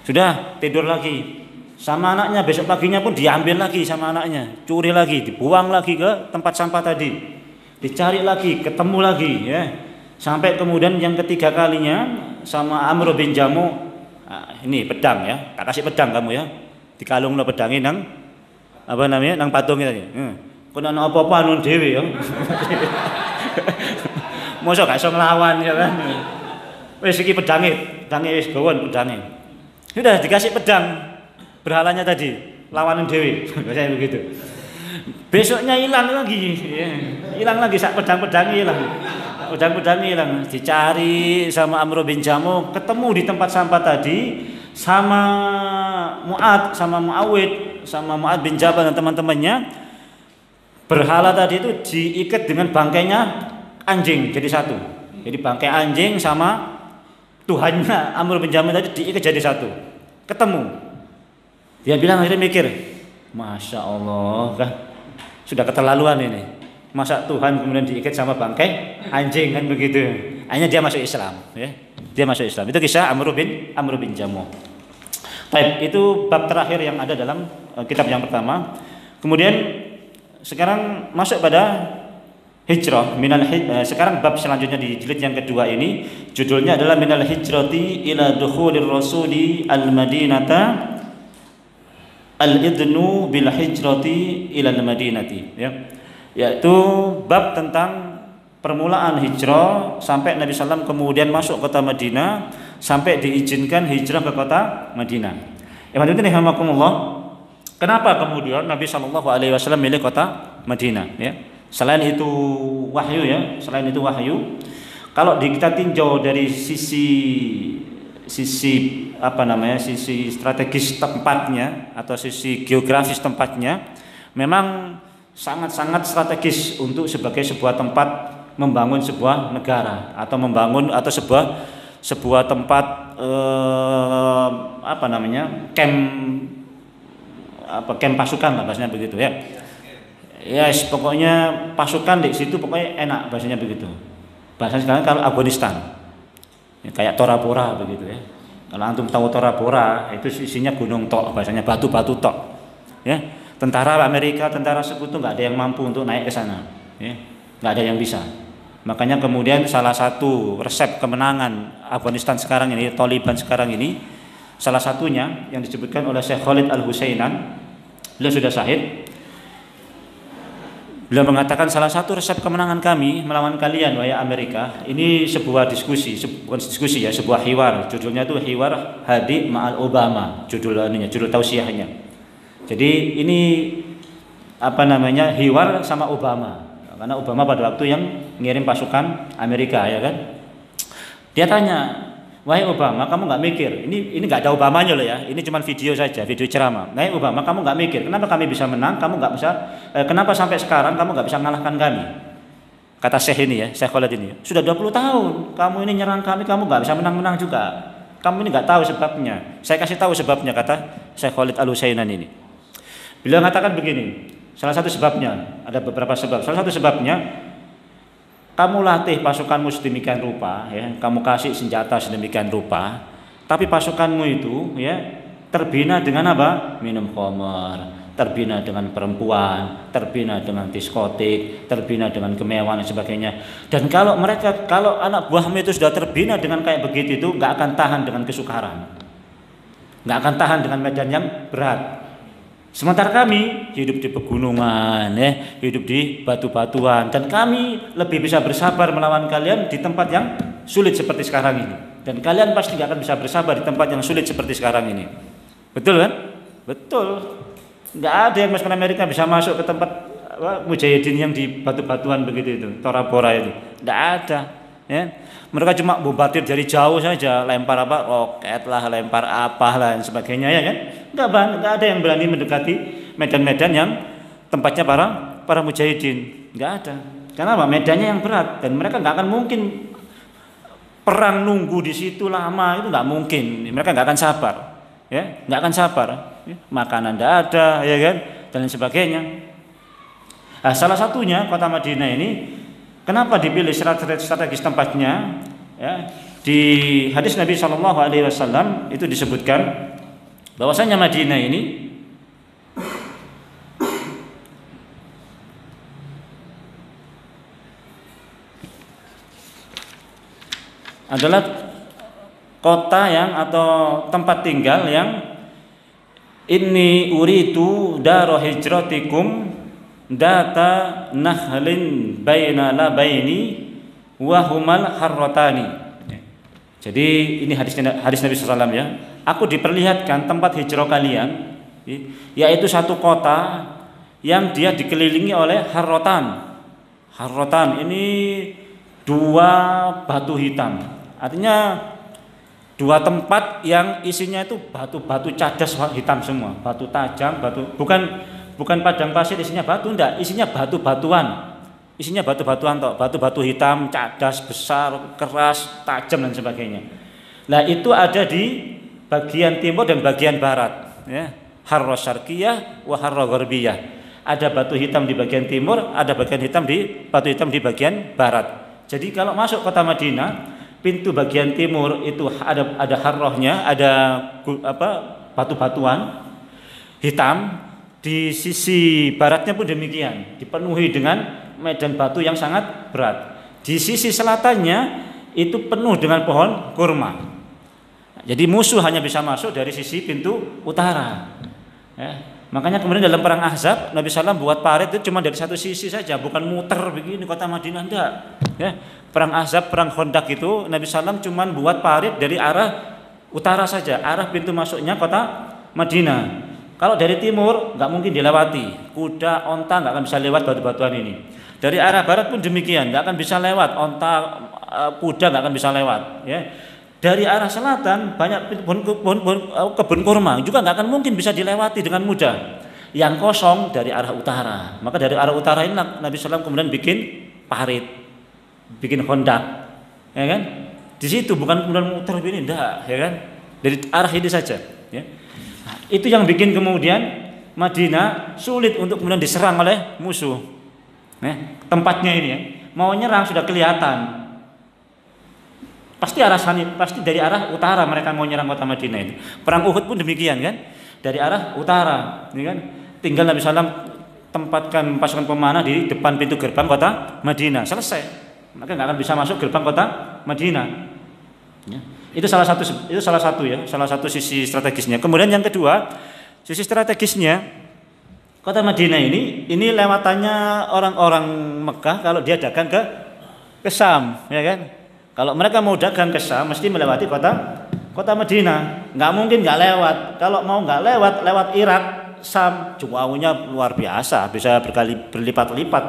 Speaker 1: Sudah tidur lagi. Sama anaknya, besok paginya pun diambil lagi sama anaknya, curi lagi, dibuang lagi ke tempat sampah tadi, dicari lagi, ketemu lagi, ya. Sampai kemudian yang ketiga kalinya sama Amr bin Jamuh, ini pedang ya, tak kasih pedang kamu ya, dikalung lo pedangin nang nang patungnya tadi. Kena apa-apa anu dhewe ya. Mosok gak iso nglawan ya kan. Wis iki pedange wis gawa pedange. Sudah dikasih pedang berhalanya tadi, lawanan dhewe. Biasanya begitu. Besoknya hilang lagi, ya. Hilang lagi sak pedang-pedangnya hilang. Pedang-pedangnya hilang. Dicari sama Amr bin Jamuh, ketemu di tempat sampah tadi sama Mu'ad, sama Mu'awid, sama Mu'ad bin Jabal dan teman-temannya. Berhala tadi itu diikat dengan bangkainya anjing jadi satu. Jadi bangkai anjing sama Tuhannya Amr bin Jamuh tadi diikat jadi satu. Ketemu. Dia bilang akhirnya mikir, Masya Allah, kan sudah keterlaluan ini. Masa Tuhan kemudian diikat sama bangkai anjing kan begitu. Akhirnya dia masuk Islam, ya. Dia masuk Islam. Itu kisah Amr bin Jamuh. Baik, itu bab terakhir yang ada dalam kitab yang pertama. Kemudian sekarang masuk pada hijrah sekarang bab selanjutnya di jilid yang kedua ini judulnya adalah minal hijrati ila dukhulir rasuli al-madinata al-idnu bil hijrati ila al-madinati, ya. Yaitu bab tentang permulaan hijrah sampai Nabi SAW kemudian masuk kota Madinah sampai diizinkan hijrah ke kota Madinah. Kenapa kemudian Nabi SAW milih kota Madinah, ya? Selain itu wahyu, ya. Selain itu wahyu. Kalau kita tinjau dari sisi sisi strategis tempatnya atau sisi geografis tempatnya, memang sangat-sangat strategis untuk sebagai sebuah tempat membangun sebuah negara atau sebuah tempat camp pasukan lah bahasanya begitu, ya. Yes, pokoknya pasukan di situ pokoknya enak bahasanya begitu. Bahasanya sekarang kalau Afghanistan, ya, kayak Tora Bora begitu, ya. Kalau antum tahu Tora Bora itu isinya gunung tok, bahasanya batu-batu tok, ya. Tentara Amerika, tentara sekutu nggak ada yang mampu untuk naik ke sana, ya. Nggak ada yang bisa. Makanya kemudian salah satu resep kemenangan Afghanistan sekarang ini, Taliban sekarang ini, salah satunya yang disebutkan oleh Syekh Khalid Al-Husainan, beliau sudah syahid. Beliau mengatakan salah satu resep kemenangan kami melawan kalian wahai Amerika, ini sebuah diskusi, bukan diskusi, ya, sebuah hiwar. Judulnya itu Hiwar Hadi Ma'al Obama, judul tausiahnya. Jadi ini hiwar sama Obama. Karena Obama pada waktu yang ngirim pasukan Amerika, ya kan. Dia tanya, wahai Obama, kamu nggak mikir? Ini nggak ada Obamanya loh, ya. Ini cuma video saja, video ceramah. Wahai Obama, kamu nggak mikir? Kenapa kami bisa menang? Kamu nggak bisa? Kenapa sampai sekarang kamu nggak bisa mengalahkan kami? Kata Syekh ini, ya, Syekh Khalid ini. Sudah 20 tahun kamu ini nyerang kami, kamu nggak bisa menang juga. Kamu ini nggak tahu sebabnya. Saya kasih tahu sebabnya, kata Syekh Khalid Al-Husainan ini. Beliau mengatakan begini. Salah satu sebabnya, ada beberapa sebab. Salah satu sebabnya, kamu latih pasukanmu sedemikian rupa, ya, kamu kasih senjata sedemikian rupa, tapi pasukanmu itu, ya, terbina dengan apa? Minum khamar, terbina dengan perempuan, terbina dengan diskotik, terbina dengan kemewahan dan sebagainya. Dan kalau anak buahmu itu sudah terbina dengan kayak begitu itu, nggak akan tahan dengan kesukaran, nggak akan tahan dengan medan yang berat. Sementara kami hidup di pegunungan, ya, hidup di batu-batuan, dan kami lebih bisa bersabar melawan kalian di tempat yang sulit seperti sekarang ini. Dan kalian pasti gak akan bisa bersabar di tempat yang sulit seperti sekarang ini. Betul kan? Betul. Nggak ada yang masuk Amerika bisa masuk ke tempat mujahidin yang di batu-batuan begitu itu, Tora Bora itu. Nggak ada. Ya. Mereka cuma bombardir dari jauh saja, lempar roket lah, lempar apa lah dan sebagainya, ya kan? Nggak ada yang berani mendekati medan-medan yang tempatnya para mujahidin. Nggak ada. Karena apa? Medannya yang berat dan mereka nggak akan mungkin perang nunggu di situ lama, itu nggak mungkin. Mereka nggak akan sabar, ya, nggak akan sabar. Ya. Makanan nggak ada, ya kan? Dan lain sebagainya. Nah, salah satunya kota Madinah ini. Kenapa dipilih strategis tempatnya? Ya, di hadis Nabi SAW itu disebutkan bahwasanya Madinah ini adalah kota yang atau tempat tinggal yang inni uritu daro hijratikum data nahlin baina labaini wa humal harrotani. Jadi ini hadis Nabi SAW, ya. Aku diperlihatkan tempat hijrah kalian, yaitu satu kota yang dia dikelilingi oleh harrotan. Harrotan ini dua batu hitam. Artinya dua tempat yang isinya itu batu-batu cadas hitam semua, batu tajam, bukan padang pasir isinya batu, enggak, isinya batu-batuan. Isinya batu-batuan toh, batu-batu hitam, cadas, besar, keras, tajam dan sebagainya. Nah, itu ada di bagian timur dan bagian barat, ya. Harra syarqiyah wa harra gharbiyah. Ada batu hitam di bagian timur, ada batu hitam di bagian barat. Jadi kalau masuk kota Madinah, pintu bagian timur itu ada harrohnya, ada batu-batuan hitam. Di sisi baratnya pun demikian, dipenuhi dengan medan batu yang sangat berat. Di sisi selatannya itu penuh dengan pohon kurma. Jadi musuh hanya bisa masuk dari sisi pintu utara. Ya. Makanya kemudian dalam perang Ahzab Nabi SAW buat parit itu cuma dari satu sisi saja, bukan muter begini kota Madinah, enggak. Ya. Perang Ahzab, perang Khandaq itu Nabi SAW cuma buat parit dari arah utara saja, arah pintu masuknya kota Madinah. Kalau dari timur nggak mungkin dilewati, kuda, onta nggak akan bisa lewat batu-batuan ini. Dari arah barat pun demikian, nggak akan bisa lewat, onta, kuda nggak akan bisa lewat. Ya. Dari arah selatan banyak kebun kurma juga nggak akan mungkin bisa dilewati dengan mudah. Yang kosong dari arah utara. Maka dari arah utara ini Nabi SAW kemudian bikin parit, bikin Khandaq, ya kan? Di situ bukan kemudian muter begini, enggak, ya kan? Dari arah ini saja. Ya. Nah, itu yang bikin kemudian Madinah sulit untuk kemudian diserang oleh musuh. Tempatnya ini ya, mau nyerang sudah kelihatan. Pasti dari arah utara mereka mau nyerang kota Madinah itu. Perang Uhud pun demikian kan, dari arah utara, ini kan. Tinggal Nabi SAW tempatkan pasukan pemanah di depan pintu gerbang kota Madinah, selesai. Maka nggak akan bisa masuk gerbang kota Madinah. Ya. Itu salah satu sisi strategisnya. Kemudian yang kedua, sisi strategisnya kota Madinah ini lewatannya orang-orang Mekah kalau dia dagang ke Syam, ya kan? Kalau mereka mau dagang ke Syam mesti melewati kota Madinah. Nggak mungkin nggak lewat. Kalau mau nggak lewat Irak, Syam, jauhnya luar biasa, bisa berlipat-lipat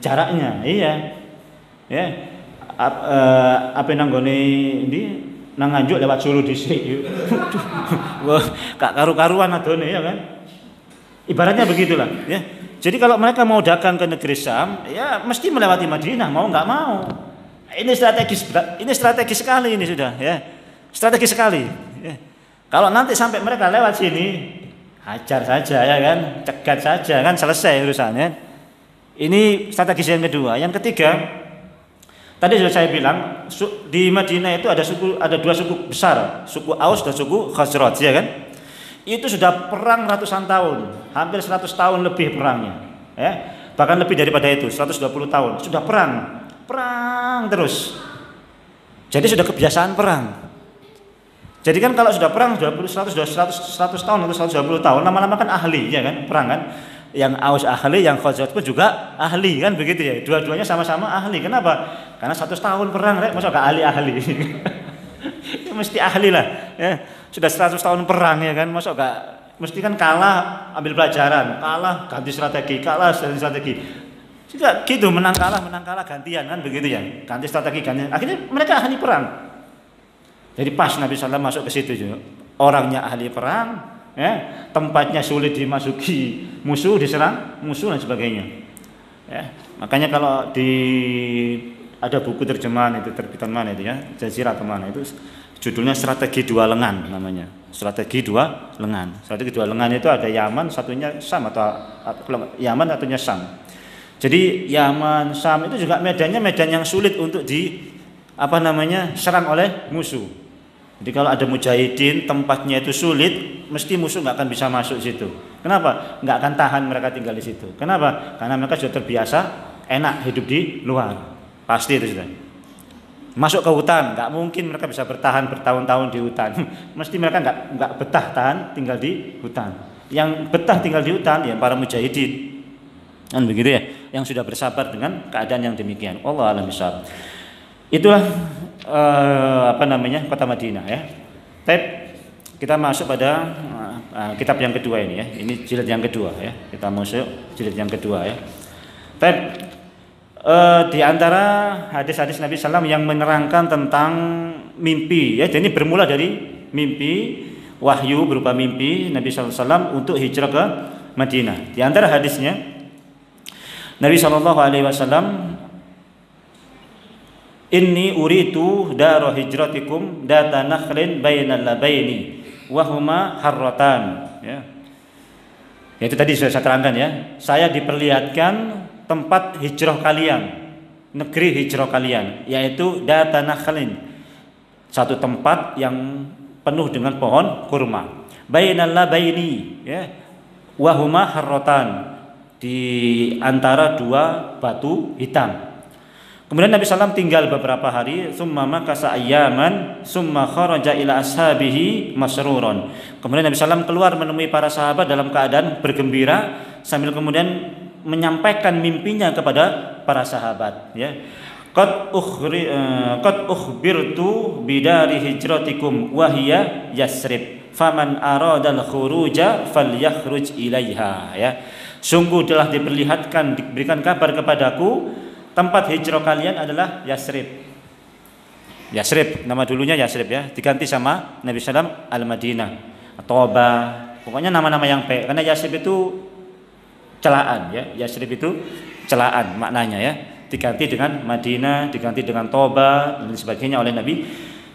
Speaker 1: jaraknya. Iya. Ya. Apa nanggone ini nang Nganjuk lewat Solo dhisik. Wah, gak karu-karuan adone ya kan. Ibaratnya begitulah, ya. Jadi kalau mereka mau dagang ke negeri Syam, ya mesti melewati Madinah, mau nggak mau. Ini strategis sekali ini sudah, ya. Strategis sekali. Ya. Kalau nanti sampai mereka lewat sini, hajar saja ya kan, cegat saja kan, selesai urusannya. Ini strategis yang kedua. Yang ketiga, tadi sudah saya bilang di Madinah itu ada dua suku besar, suku Aus dan suku Khazraj, ya kan? Itu sudah perang ratusan tahun, hampir 100 tahun lebih perangnya, ya. Bahkan lebih daripada itu, 120 tahun sudah perang terus. Jadi sudah kebiasaan perang. Jadi kan kalau sudah perang 100 tahun atau 120 tahun, lama-lama kan ahli, ya kan, perang kan. Yang Aus ahli, yang Khazraj pun juga ahli kan, begitu ya. Dua-duanya sama-sama ahli. Kenapa? Karena 100 tahun perang, masa gak ahli-ahli. Ya, mesti ahli lah, ya. Sudah 100 tahun perang, ya kan, masa gak mesti kan kalah ambil pelajaran, kalah ganti strategi, kalah ganti strategi. Juga gitu, menang kalah gantian kan, begitu ya. Ganti strategi, akhirnya mereka ahli perang. Jadi pas Nabi SAW masuk ke situ juga. Orangnya ahli perang, ya, tempatnya sulit dimasuki musuh, diserang musuh dan sebagainya. Ya, makanya kalau ada buku terjemahan itu terbitan mana itu ya, Jazirah kemana itu, judulnya Strategi Dua Lengan namanya. Strategi Dua Lengan. Strategi Dua Lengan itu ada Yaman, satunya Syam atau Yaman, satunya Syam. Jadi Yaman, Syam itu juga medan yang sulit untuk serang oleh musuh. Jadi kalau ada mujahidin, tempatnya itu sulit, mesti musuh nggak akan bisa masuk situ. Kenapa? Nggak akan tahan mereka tinggal di situ. Kenapa? Karena mereka sudah terbiasa enak hidup di luar. Pasti itu sudah. Masuk ke hutan, nggak mungkin mereka bisa bertahan bertahun-tahun di hutan. Mesti mereka nggak betah tahan tinggal di hutan. Yang betah tinggal di hutan ya para mujahidin. Kan begitu ya, yang sudah bersabar dengan keadaan yang demikian. Allah a'lam bishawab. Itulah kota Madinah ya. Kita masuk pada kitab yang kedua ini ya. Ini jilid yang kedua ya. Kita masuk jilid yang kedua ya. Di antara hadis-hadis Nabi SAW yang menerangkan tentang mimpi ya. Jadi bermula dari mimpi, wahyu berupa mimpi Nabi SAW untuk hijrah ke Madinah. Di antara hadisnya Nabi SAW, inni uritu daro hijratikum data nakhlin bainal labaini wahuma harratan ya. Itu tadi sudah saya terangkan ya. Saya diperlihatkan tempat hijrah kalian, negeri hijrah kalian, yaitu data nakhlin, satu tempat yang penuh dengan pohon kurma. Bainal labaini ya, wahuma harratan, di antara dua batu hitam. Kemudian Nabi SAW tinggal beberapa hari, summa makasa ayyaman, summa kharaja ila ashabihi masruron. Kemudian Nabi SAW keluar menemui para sahabat dalam keadaan bergembira sambil kemudian menyampaikan mimpinya kepada para sahabat. Ya, qad ukhbirtu bidari hijratikum wa hiya Yasrib, faman aradal khuruja falyakhruj ilaiha. Ya, sungguh telah diperlihatkan, diberikan kabar kepadaku, tempat hijrah kalian adalah Yasrib. Yasrib, nama dulunya Yasrib ya, diganti sama Nabi SAW Al-Madinah, Toba, pokoknya nama-nama yang baik. Karena Yasrib itu celaan ya, Yasrib itu celaan maknanya ya. Diganti dengan Madinah, diganti dengan Toba dan sebagainya oleh Nabi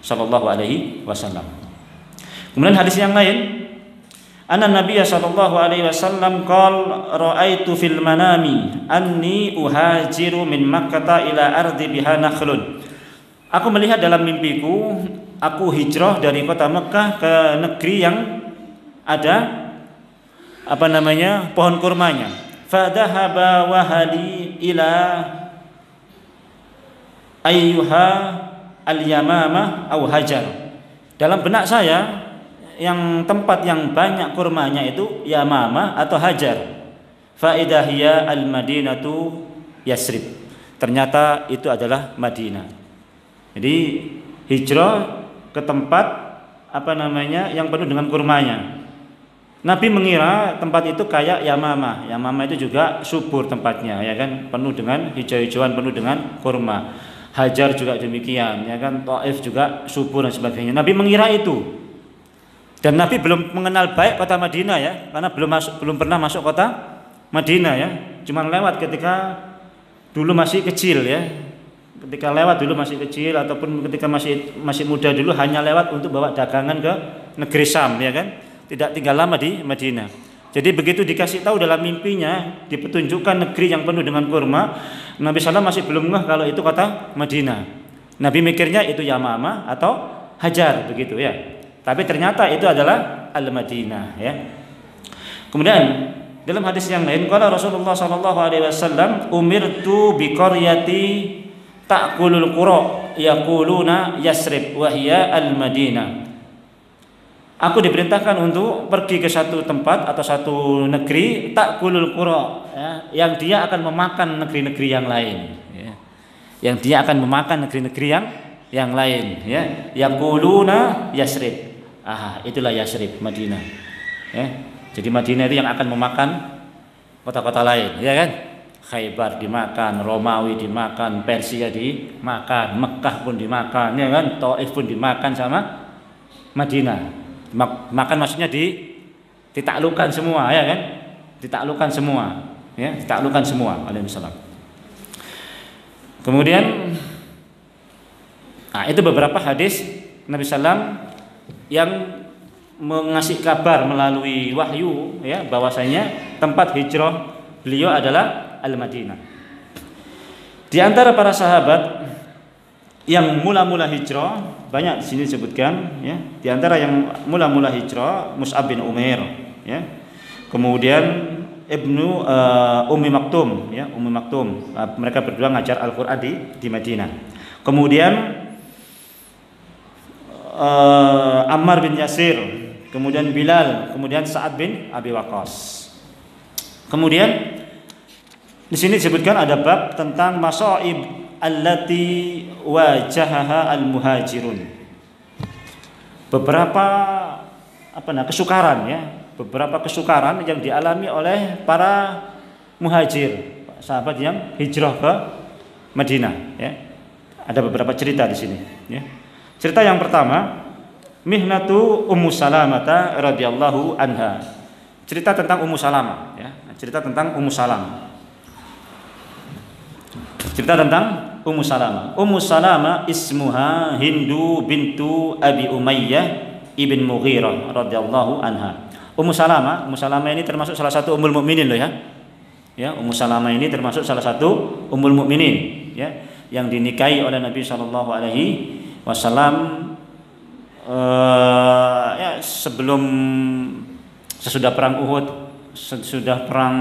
Speaker 1: SAW. Kemudian hadis yang lain, anna Nabiya sallallahu alaihi wasallam qala ra'aitu fil manami anni uhajiru min Makkah ila ardi biha nakhlun. Aku melihat dalam mimpiku aku hijrah dari kota Mekah ke negeri yang ada pohon kurmanya. Fa dhahaba wahali ila ayyuha al-yamamah aw hajar. Dalam benak saya yang tempat yang banyak kurmanya itu Yamamah atau Hajar. Fa idahiyya al-Madinatu Yasrib. Ternyata itu adalah Madinah. Jadi hijrah ke tempat yang penuh dengan kurmanya. Nabi mengira tempat itu kayak Yamamah. Yamamah itu juga subur tempatnya, ya kan, penuh dengan hijau-hijauan, penuh dengan kurma. Hajar juga demikian, ya kan, Taif juga subur dan sebagainya. Nabi mengira itu. Dan Nabi belum mengenal baik kota Madinah ya, karena belum pernah masuk kota Madinah ya. Cuma lewat ketika dulu masih kecil ya. Ketika lewat dulu masih kecil ataupun ketika masih muda dulu hanya lewat untuk bawa dagangan ke negeri Syam ya kan. Tidak tinggal lama di Madinah. Jadi begitu dikasih tahu dalam mimpinya, dipetunjukkan negeri yang penuh dengan kurma, Nabi SAW masih belum ngeh kalau itu kota Madinah. Nabi mikirnya itu Yamamah atau Hajar begitu ya. Tapi ternyata itu adalah Al-Madinah ya. Kemudian dalam hadis yang lain qala Rasulullah sallallahu alaihi wasallam umirtu bi qaryati ta'kulul qura yaquluna Yasrib wa hiya Al-Madinah. Aku diperintahkan untuk pergi ke satu tempat atau satu negeri ta'kulul qura ya, yang dia akan memakan negeri-negeri yang lain ya. Yang dia akan memakan negeri-negeri yang lain ya. Yaquluna Yasrib. Itulah Yasrib, Madinah. Ya. Jadi Madinah itu yang akan memakan kota-kota lain, ya kan? Khaybar dimakan, Romawi dimakan, Persia dimakan, Mekah pun dimakan, ya kan? Taif pun dimakan sama Madinah. Makan maksudnya ditaklukkan semua, ya kan? Ditaklukkan semua, ya, ditaklukkan semua. Waalaikumsalam. Kemudian, itu beberapa hadis Nabi SAW yang mengasih kabar melalui wahyu ya bahwasanya tempat hijrah beliau adalah Al-Madinah. Di antara para sahabat yang mula-mula hijrah banyak di sini disebutkan ya. Di antara yang mula-mula hijrah Mus'ab bin Umair ya. Kemudian Ibnu Ummi Maktum ya, Ummi Maktum. Mereka berdua ngajar Al-Qur'an di Madinah. Kemudian Ammar bin Yasir, kemudian Bilal, kemudian Sa'ad bin Abi Waqqas. Kemudian di sini disebutkan ada bab tentang masaib allati wajahaha al-muhajirun. Beberapa kesukaran ya, beberapa kesukaran yang dialami oleh para muhajir, sahabat yang hijrah ke Madinah ya. Ada beberapa cerita di sini ya. Cerita yang pertama, mihnatu Ummu Salamah radhiyallahu anha. Cerita tentang Ummu Salamah ya. Cerita tentang Ummu Salamah. Cerita tentang Ummu Salamah. Ummu Salamah ismuha Hindu bintu Abi Umayyah ibn Mughirah radhiyallahu anha. Ummu Salamah ini termasuk salah satu ummul mukminin loh ya. Ya, Ummu Salamah ini termasuk salah satu ummul mukminin ya, yang dinikahi oleh Nabi sallallahu alaihi wasallam sesudah perang Uhud sudah perang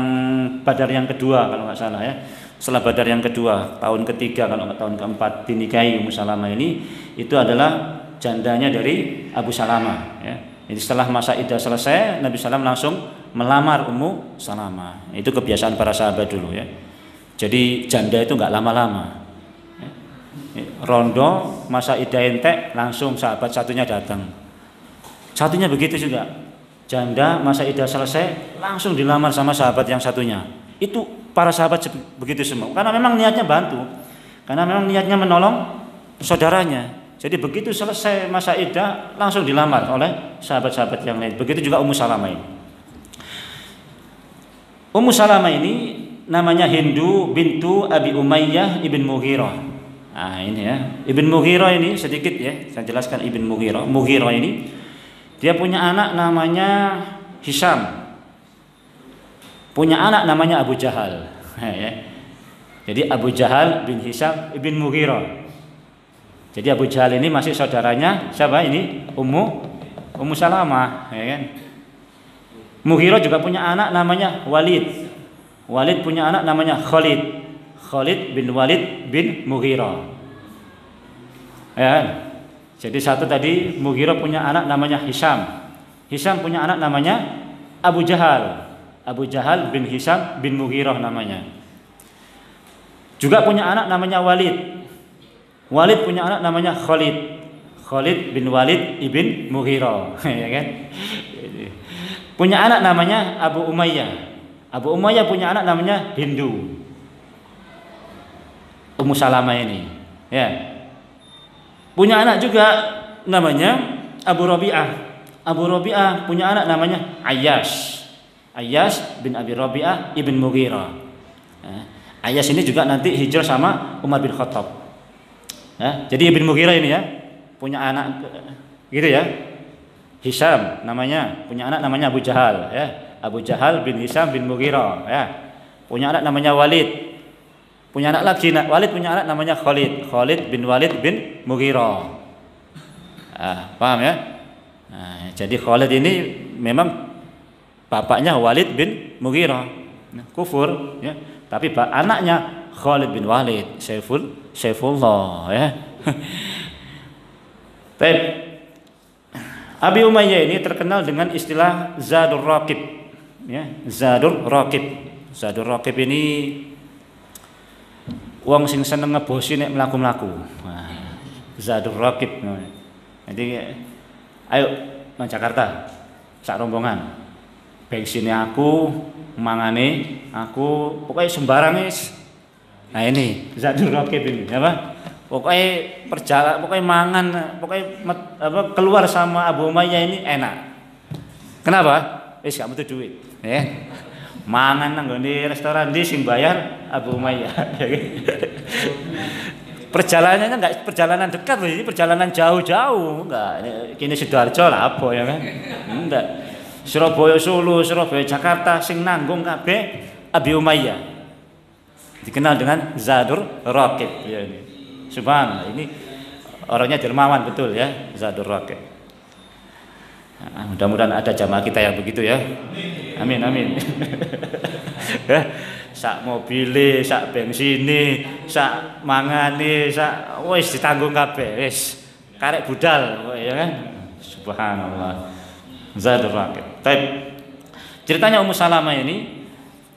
Speaker 1: Badar yang kedua kalau nggak salah ya. Setelah Badar yang kedua, tahun ketiga kalau nggak tahun keempat dinikahi Ummu Salamah ini, itu adalah jandanya dari Abu Salamah ya. Jadi setelah masa iddah selesai, Nabi SAW langsung melamar Ummu Salamah. Itu kebiasaan para sahabat dulu ya. Jadi janda itu nggak lama-lama. Rondo masa iddah entek langsung sahabat satunya datang. Satunya begitu juga. Janda masa iddah selesai langsung dilamar sama sahabat yang satunya. Itu para sahabat begitu semua. Karena memang niatnya bantu. Karena memang niatnya menolong saudaranya. Jadi begitu selesai masa iddah langsung dilamar oleh sahabat-sahabat yang lain. Begitu juga Ummu Salamah ini. Ummu Salamah ini namanya Hindu bintu Abi Umayyah ibn Mughirah. Nah ini ya, Ibn Mughirah ini sedikit ya, saya jelaskan Ibn Mughirah. Mughirah ini dia punya anak namanya Hisham, punya anak namanya Abu Jahal. Jadi Abu Jahal bin Hisham ibn Mughirah. Jadi Abu Jahal ini masih saudaranya siapa ini? Ummu Salamah, ya kan? Mughirah juga punya anak namanya Walid. Walid punya anak namanya Khalid. Khalid bin Walid bin Mughirah. Ya. Jadi satu tadi Mughirah punya anak namanya Hisham. Hisham punya anak namanya Abu Jahal. Abu Jahal bin Hisham bin Mughirah namanya. Juga punya anak namanya Walid. Walid punya anak namanya Khalid. Khalid bin Walid ibn Mughirah, ya kan? Punya anak namanya Abu Umayyah. Abu Umayyah punya anak namanya Hindu. Ummu Salamah ini, ya. Punya anak juga namanya Abu Rabi'ah. Abu Rabi'ah punya anak namanya Ayyash. Ayyash bin Abi Rabi'ah ibn Mughirah. Ayyash ini juga nanti hijrah sama Umar bin Khattab. Ya, jadi Ibn Mughirah ini ya punya anak gitu ya. Hisham namanya, punya anak namanya Abu Jahal ya. Abu Jahal bin Hisham bin Mughirah ya. Punya anak namanya Walid. Punya anak lagi, Walid punya anak namanya Khalid. Khalid bin Walid bin Mughirah. Paham ya? Nah, jadi Khalid ini memang bapaknya Walid bin Mughirah. Kufur ya. Tapi anaknya Khalid bin Walid, Saifullah ya. Baik. Abi Umayyah ini terkenal dengan istilah Zadur Raqib ya, Zadur Raqib. Zadur Raqib ini wong sing seneng ngebosi nek mlaku-mlaku. Nah, Zadur Raqib. Jadi ayo nang Jakarta sak rombongan. Bensinnya aku, mangane aku, pokoknya sembarang wis. Nah ini Zadur Raqib ini, apa? Pokoknya perjalanan, pokoknya mangan, pokoknya keluar sama Abu Umayyah ini enak. Kenapa? Wis gak butuh duit, ya. Mangan nang nggone restoran di sing bayar Abu Umayyah. Perjalanannya enggak perjalanan dekat loh, ini perjalanan jauh-jauh, enggak. Kini Sidoarjo lah apa ya kan? Enggak. Surabaya Solo, Surabaya Jakarta sing nanggung kabeh Abi Umayyah. Dikenal dengan Zadur Raqib ya ini. Subhanallah, ini orangnya dermawan betul ya, Zadur Raqib. Nah, mudah-mudahan ada jamaah kita yang begitu ya. Amin amin. Sak mobile, sak bensine, sak mangane, sak wis ditanggung kabeh, wis. Karek budal ya kan. Subhanallah. Zadur Raqib. Baik. Ceritanya Ummu Salamah ini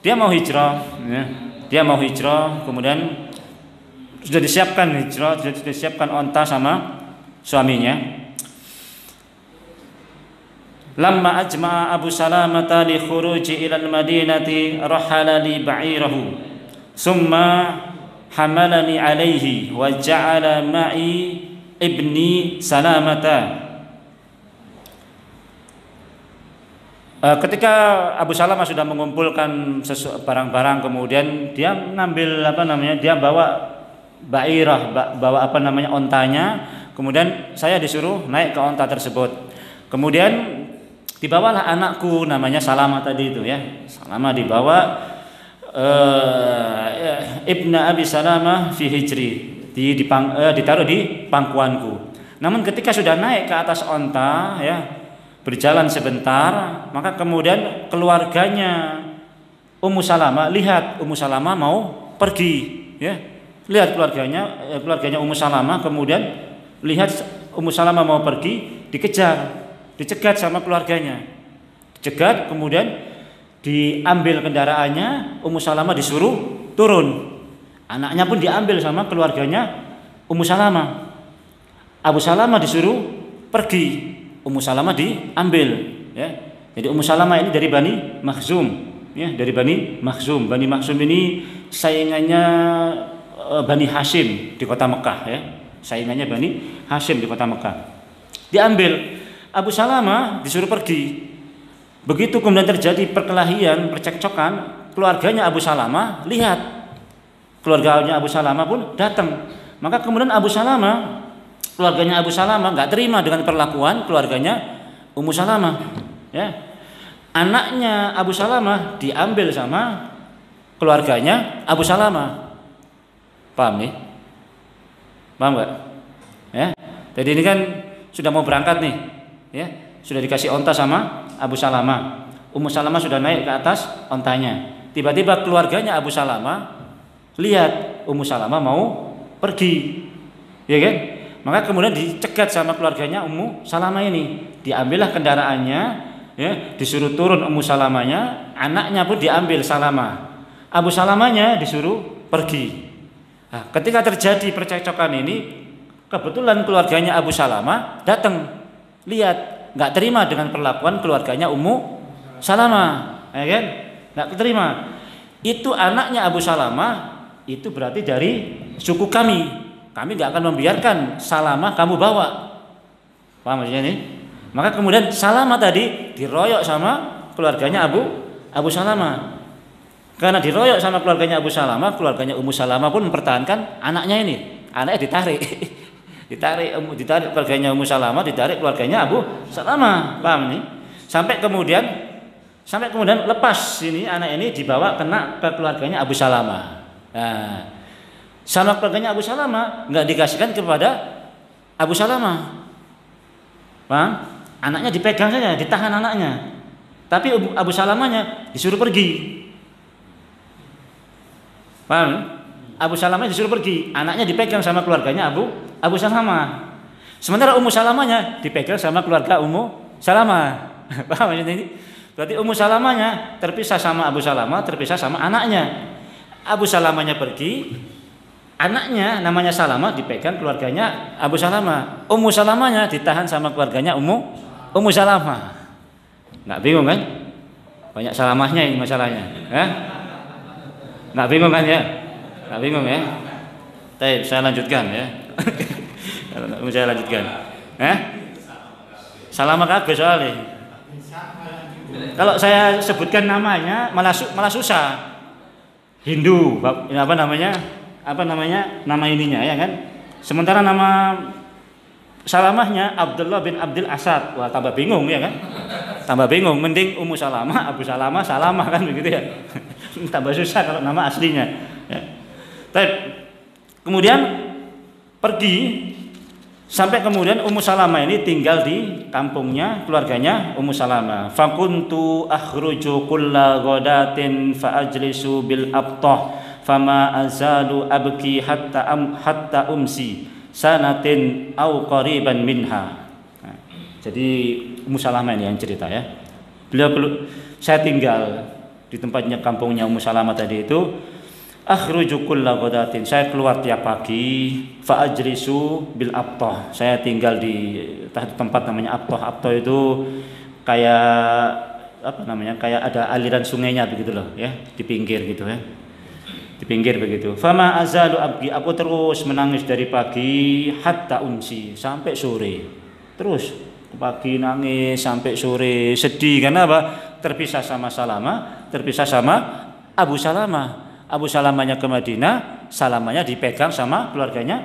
Speaker 1: dia mau hijrah ya. Dia mau hijrah, kemudian sudah disiapkan hijrah, sudah disiapkan onta sama suaminya. Lamma ajma'a Abu Salamah li khuruji ila al-Madinati rahala li ba'irahu summa hamalani alaihi wa ja'ala ma'i ibni Salamata. Ketika Abu Salamah sudah mengumpulkan barang-barang, kemudian dia ngambil dia bawa ba'irah, bawa ontanya. Kemudian saya disuruh naik ke onta tersebut. Kemudian dibawalah anakku namanya Salamah tadi itu ya. Salamah dibawa Ibna Abi Salamah fi hijri, ditaruh di pangkuanku. Namun ketika sudah naik ke atas onta ya, Berjalan sebentar, maka kemudian keluarganya Ummu Salamah lihat Ummu Salamah mau pergi, ya. Lihat keluarganya Ummu Salamah, kemudian lihat Ummu Salamah mau pergi, dicegat sama keluarganya. Dicegat, kemudian diambil kendaraannya, Ummu Salamah disuruh turun. Anaknya pun diambil sama keluarganya Ummu Salamah. Abu Salamah disuruh pergi, Ummu Salamah diambil, ya. Jadi Ummu Salamah ini dari Bani Makhzum, ya, dari Bani Makhzum. Bani Makhzum ini saingannya Bani Hashim di kota Mekah, ya. Saingannya Bani Hashim di kota Mekah. Diambil, Abu Salamah disuruh pergi. Begitu kemudian terjadi perkelahian, percekcokan, keluarganya Abu Salamah lihat. Keluarganya Abu Salamah pun datang. Maka kemudian keluarganya Abu Salamah nggak terima dengan perlakuan keluarganya Ummu Salamah, ya. Anaknya Abu Salamah diambil sama keluarganya Abu Salamah. Paham nih? Paham nggak? Ya. Jadi ini kan sudah mau berangkat nih, ya. Sudah dikasih onta sama Abu Salamah. Ummu Salamah sudah naik ke atas ontanya. Tiba-tiba keluarganya Abu Salamah lihat Ummu Salamah mau pergi, ya kan? Maka kemudian dicegat sama keluarganya Ummu Salamah ini. Diambillah kendaraannya, ya, disuruh turun Ummu Salamahnya, anaknya pun diambil Salamah. Abu Salamahnya disuruh pergi. Nah, ketika terjadi percekcokan ini, kebetulan keluarganya Abu Salamah datang, lihat, nggak terima dengan perlakuan keluarganya Ummu Salamah, ya kan? Nggak terima. Itu anaknya Abu Salamah, itu berarti dari suku kami. Kami nggak akan membiarkan Salamah kamu bawa. Paham maksudnya ini? Maka kemudian Salamah tadi diroyok sama keluarganya Abu Salamah. Karena diroyok sama keluarganya Abu Salamah, keluarganya Ummu Salamah pun mempertahankan anaknya ini. Anaknya ditarik. ditarik keluarganya Ummu Salamah, ditarik keluarganya Abu Salamah. Paham ini? Sampai kemudian lepas ini anak ini dibawa kena ke keluarganya Abu Salamah. Nah, sama keluarganya Abu Salamah nggak dikasihkan kepada Abu Salamah, paham? Anaknya dipegang saja, ditahan anaknya. Tapi Abu Salamahnya disuruh pergi, paham? Abu Salamah disuruh pergi, anaknya dipegang sama keluarganya Abu Salamah. Sementara Ummu Salamahnya dipegang sama keluarga Ummu Salamah, paham ini? Berarti Ummu Salamahnya terpisah sama Abu Salamah, terpisah sama anaknya. Abu Salamahnya pergi, anaknya namanya Salamah dipegang keluarganya Abu Salamah. Ummu Salamahnya ditahan sama keluarganya Ummu Salamah. Nggak bingung kan? Banyak Salamahnya ini masalahnya, ya? Nggak bingung kan ya? Nggak bingung ya? Baik, saya lanjutkan ya. Saya lanjutkan. Salamah kabeh soalnya. Kalau saya sebutkan namanya malah susah. Hindu, apa namanya? Nama ininya, ya kan? Sementara nama Salamahnya Abdullah bin Abdul Asad. Wah, tambah bingung, ya kan? Tambah bingung. Mending Ummu Salamah, Abu Salamah, Salamah, kan begitu ya. Tambah susah kalau nama aslinya, ya. Kemudian pergi sampai kemudian Ummu Salamah ini tinggal di kampungnya keluarganya Ummu Salamah. Fakuntu akhruju kulla ghadatin fa ajlisu bil abtah fama azalu abki hatta umsi sanatin au qariban minha. Nah, jadi Ummu Salamah ini yang cerita, ya. Saya tinggal di tempatnya kampungnya Ummu Salamah tadi itu. Akhruju kulla ghadatin, saya keluar tiap pagi, fa ajlisu bil abtah. Saya tinggal di tempat namanya abtah. Abtah itu kayak apa namanya? Kayak ada aliran sungainya begitu loh, ya, di pinggir gitu, ya. Di pinggir begitu. Fama azalu abgi, aku terus menangis dari pagi hatta umsi, sampai sore. Terus pagi nangis sampai sore, sedih karena apa? Terpisah sama Salamah, terpisah sama Abu Salamah. Abu Salamahnya ke Madinah, Salamahnya dipegang sama keluarganya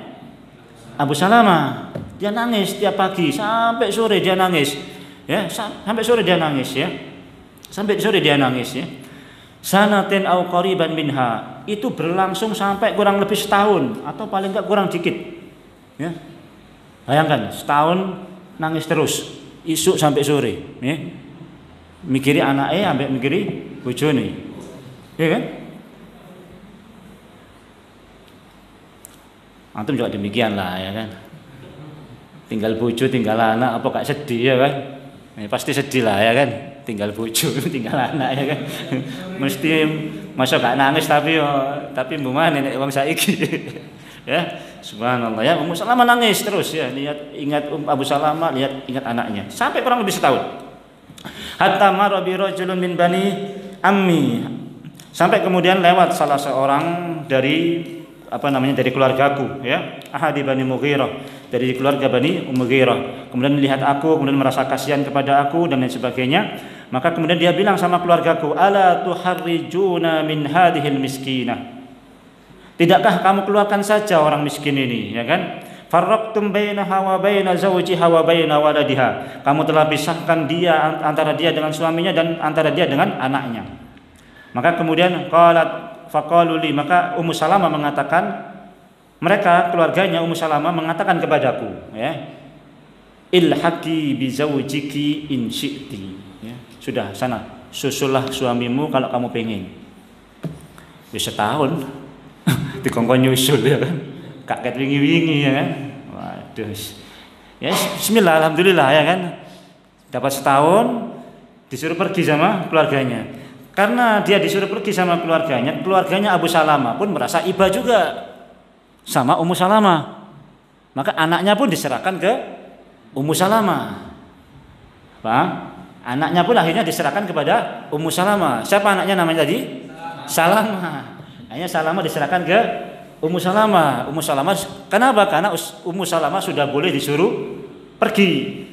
Speaker 1: Abu Salamah. Dia nangis tiap pagi sampai sore dia nangis, ya, sampai sore dia nangis, ya, sampai sore dia nangis, ya. Sanatin au qariban minha, itu berlangsung sampai kurang lebih setahun atau paling enggak kurang dikit, ya. Bayangkan setahun nangis terus, isuk sampai sore, ya. Mikiri anaknya ambek mikiri bojone. Ya kan? Antum juga demikian lah ya kan. Tinggal bojo, tinggal anak, apa gak sedih ya kan? Ya, pasti sedih lah ya kan. Tinggal bojo, tinggal anak ya kan. Mesti masa gak nangis tapi mbumane nek wong saiki. Ya, subhanallah ya. Ummu Salamah nangis terus ya, ingat Abu Salamah, ingat anaknya. Sampai kurang lebih setahun. Hatta marra bi rajulun min bani ammi. Sampai kemudian lewat salah seorang dari dari keluargaku ya, ahadi Bani Mughirah, dari keluarga Bani Mughirah. Kemudian melihat aku, kemudian merasa kasihan kepada aku dan lain sebagainya. Maka kemudian dia bilang sama keluargaku, ala tuharrijuna min hadhil miskinah. Tidakkah kamu keluarkan saja orang miskin ini, ya kan? Farraqtum bainaha wa baina zawjiha wa baina waladiha. Kamu telah pisahkan dia antara dia dengan suaminya dan antara dia dengan anaknya. Maka kemudian faqalu li, maka Ummu Salamah mengatakan, mereka keluarganya Ummu Salamah mengatakan kepadaku, ya, ilhaqi bi zawjiki in syi'ti, ya, sudah sana susullah suamimu kalau kamu pengen. Wis setahun dikongkon nyusul ya kan, kaget wingi-wingi ya kan. Waduh, ya bismillah, alhamdulillah ya kan, dapat setahun disuruh pergi sama keluarganya. Karena dia disuruh pergi sama keluarganya Abu Salamah pun merasa iba juga sama Ummu Salamah. Maka anaknya pun diserahkan ke Ummu Salamah. Paham? Anaknya pun akhirnya diserahkan kepada Ummu Salamah. Siapa anaknya namanya tadi? Salamah. Akhirnya Salamah diserahkan ke Ummu Salamah. Ummu Salamah, kenapa? Karena Ummu Salamah sudah boleh disuruh pergi.